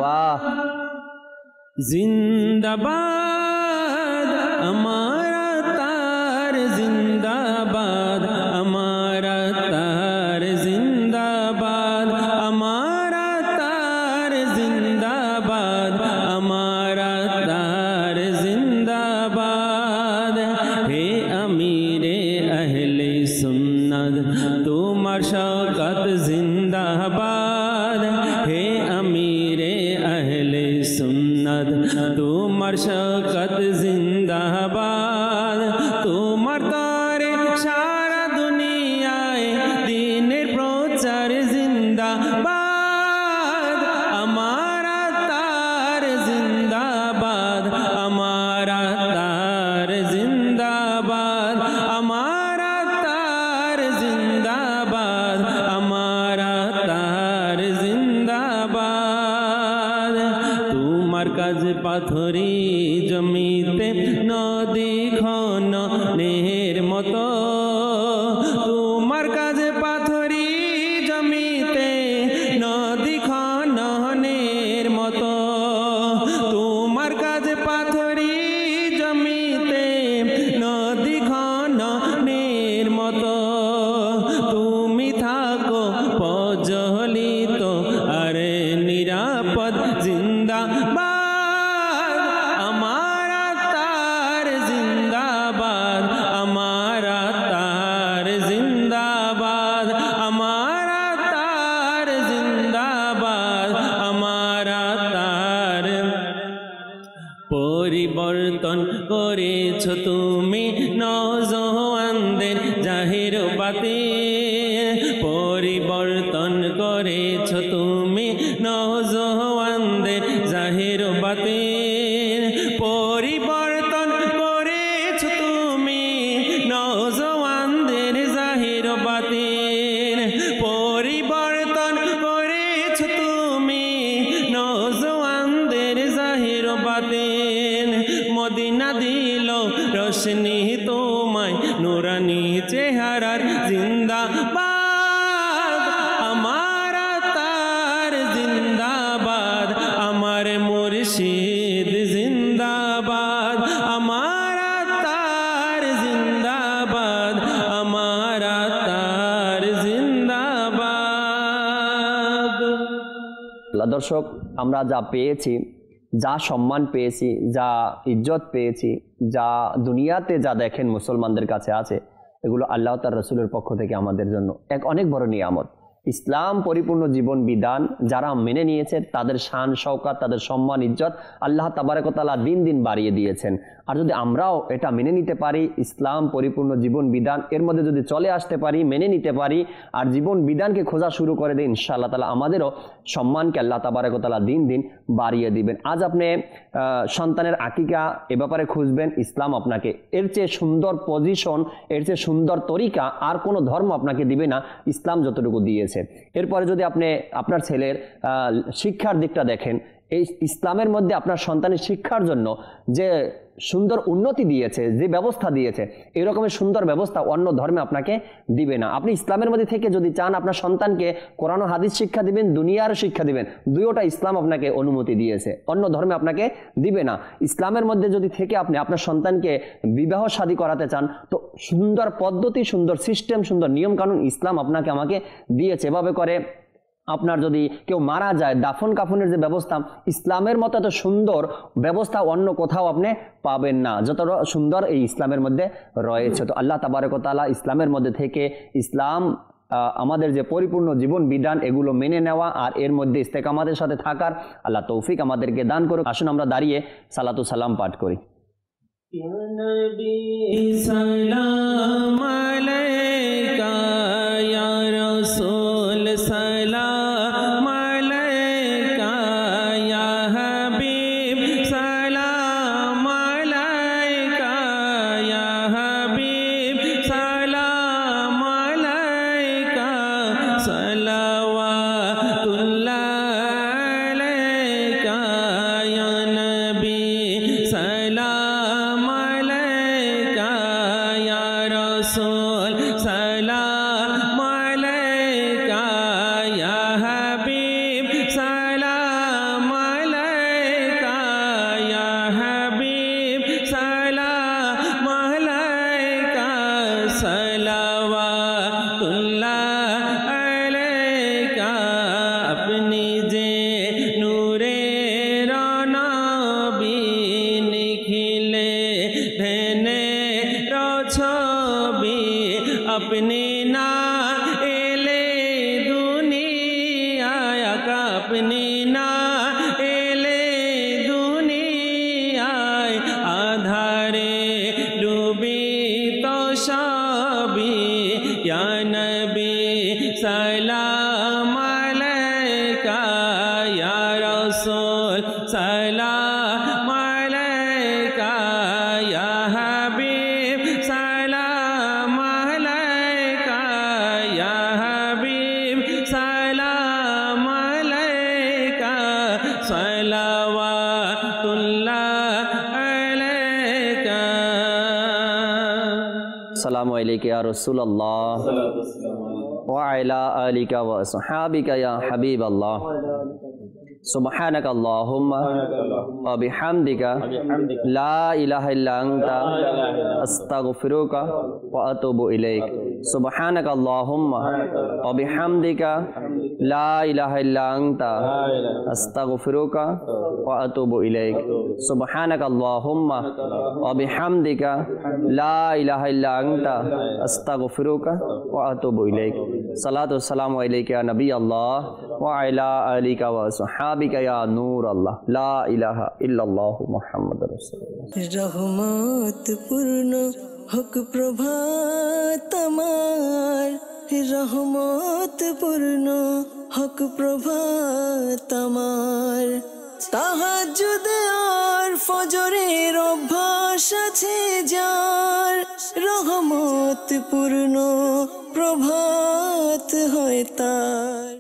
বাহ জিন্দাবাদ हमारा तार जिंदाबाद, हमारा तार जिंदाबाद, हमारा तार जिंदाबाद, हमारा तार जिंदाबाद। हे अमीरे अहले सुन्नत तुम्हार शौकत जिंदाबाद, हे अमीरे अहले सुन्नत तुम्हार शौकत जिंदाबाद। তোমার তরে সারা দুনিয়ায় দিনের প্রচার জিন্দাবাদ, আমারা তার জিন্দাবাদ, আমারা তার জিন্দাবাদ, আমারা তার জিন্দাবাদ, আমারা তার জিন্দাবাদ। তোমার কাজ পাথরি জমিতে নদী খননের মতো, তোমার কাজ পাথরি জমিতে নদী খননের মতো, তোমার কাজ পাথরি জমিতে নদী খননের মতো। তুমি থাকো প্রজ্বলিত আর নিরাপদ জিন্দাবাদ, আমারা তার জিন্দাবাদ, আমারা তার জিন্দাবাদ, আমারা তার জিন্দাবাদ, আমারা তার। পরিবর্তন করেছ তুমি নওজোয়ানদের জাহির বাতে, পরিবর্তন করেছ তুমি নওজোয়ানদের জাহির বাতে, পরিবর্তন করেছ তুমি নওজোয়ানদের জাহির বাতে, পরিবর্তন করেছ তুমি নওজোয়ানদের জাহির বাতে। মদিনা দিল রোশনি তোমায় নুরানি চেহারার জিন্দাবাদ, আমারা তার জিন্দাবাদ, আমার মুর্শিদ জিন্দাবাদ, আমারা তার জিন্দাবাদ, আমারা তার জিন্দাবাদ। দর্শক, আমরা যা পেয়েছি, যা সম্মান পেয়েছি, যা ইজ্জত পেয়েছি, যা দুনিয়াতে যা দেখেন মুসলমানদের কাছে আছে, এগুলো আল্লাহ তার রসুলের পক্ষ থেকে আমাদের জন্য এক অনেক বড় নিয়ামত। ইসলাম পরিপূর্ণ জীবন বিধান যারা মেনে নিয়েছে তাদের শান শওকাত, তাদের সম্মান ইজ্জত আল্লাহ তাবারক ওয়া তাআলা দিন দিন বাড়িয়ে দিয়েছেন। আর যদি আমরাও এটা মেনে নিতে পারি, ইসলাম পরিপূর্ণ জীবন বিধান এর মধ্যে যদি চলে আসতে পারি, মেনে নিতে পারি, আর জীবন বিধানকে খোঁজা শুরু করে দিই, ইনশাআল্লাহ তাআলা আমাদেরও সম্মানকে আল্লাহ তাবারক ওয়া তাআলা দিন দিন বাড়িয়ে দিবেন। আজ আপনি সন্তানের আকিকা এ ব্যাপারে খুঁজবেন, ইসলাম আপনাকে এর চেয়ে সুন্দর পজিশন, এর চেয়ে সুন্দর তরিকা আর কোনো ধর্ম আপনাকে দিবে না, ইসলাম যতটুকু দিয়েছে। এরপরে যদি আপনি আপনার ছেলের শিক্ষার দিকটা দেখেন, এই ইসলামের মধ্যে আপনার সন্তানের শিক্ষার জন্য যে সুন্দর উন্নতি দিয়েছে, যে ব্যবস্থা দিয়েছে, এই রকমের সুন্দর ব্যবস্থা অন্য ধর্মে আপনাকে দিবে না। আপনি ইসলামের মধ্যে থেকে যদি চান আপনার সন্তানকে কোরআন ও হাদিস শিক্ষা দিবেন, দুনিয়ার শিক্ষা দিবেন, দুইটা ইসলাম আপনাকে অনুমতি দিয়েছে, অন্য ধর্মে আপনাকে দিবে না। ইসলামের মধ্যে যদি থেকে আপনি আপনার সন্তানকে বিবাহ শাদী করাতে চান, তো সুন্দর পদ্ধতি, সুন্দর সিস্টেম, সুন্দর নিয়ম কানুন ইসলাম আপনাকে আমাকে দিয়েছে। এভাবে করে আপনার যদি কেউ মারা যায়, দাফন কাফনের যে ব্যবস্থা, ইসলামের মতো এত সুন্দর ব্যবস্থা অন্য কোথাও আপনি পাবেন না, যতটা সুন্দর এই ইসলামের মধ্যে রয়েছে। তো আল্লাহ তাবারক ওয়া তাআলা ইসলামের মধ্যে থেকে ইসলাম আমাদের যে পরিপূর্ণ জীবন বিধান, এগুলো মেনে নেওয়া আর এর মধ্যে ইস্তেকামাতের সাথে থাকার আল্লাহ তৌফিক আমাদেরকে দান করুক। আসুন আমরা দাঁড়িয়ে সালাতু সালাম পাঠ করি। ইয়া নবী সালাম আলাইকা, ইয়া রাসূল সালাম আলাইকা, ইয়া হাবিব সালাম আলাইকা, ইয়া হাবিব সালাম আলাইকা, সালাওয়াতুল্লাহ আলাইকা, ইয়া নবী সালাম আলাইকা, ইয়া রাসূল সালাম আলাইকা, ইয়া হাবিব সালাম আলাইকা, ইয়া হাবিব সালাম আলাইকা, সালাওয়াতুল্লাহ আলাইকা। আপনি যে নূরের নবী, নিখিলে ধেনে ছবি, আপনি না এলে দুনিয়ায়, আপনি না এলে দুনিয়ায়, আধারে ডুবিত সবই। ইয়া নবী সালাম আলাইকা, ইয়া রাসূল সালাম আলাইকা, ইয়া হাবিব সালাম আলাইকা, ইয়া হাবিব সালাম আলাইকা, সালাওয়াতুল্লাহ আলাইকা। আসসালামু আলাইকা ইয়া রাসূলুল্লাহ ওয়া আলা আলিকা ওয়া আসহাবিকা ইয়া হাবিবাল্লাহ। সুবহানাকা আল্লাহুম্মা ওয়া বিহামদিকা লা ইলাহা ইল্লা আনতা আস্তাগফিরুকা ওয়া আতুবু ইলাইক। সুবহানাকা আল্লাহুম্মা ওয়া বিহামদিকা লা ইলাহা ইল্লা আনতা আস্তাগফিরুকা ওয়া আতুবু ইলাইক। সুবহানাকা আল্লাহুম্মা ওয়া বিহামদিকা লা ইলাহা ইল্লা আনতা আস্তাগফিরুকা ওয়া আতুবু ইলাইক। সালাতু সালামু আলাইকা ইয়া নবী আল্লাহ ওয়া আলা আলিকা ওয়া আসহাবিকা ইয়া নূর আল্লাহ, লা ইলাহা ইল্লাল্লাহু মুহাম্মাদুর রাসূলুল্লাহ। রহমত পূর্ণ হক প্রভাত আমার, রহমত পূর্ণ হক প্রভাত আমার। তাহাজ্জুদ আর ফজরের অভ্যাস আছে যার, রহমত পূর্ণ প্রভাত হয় তার।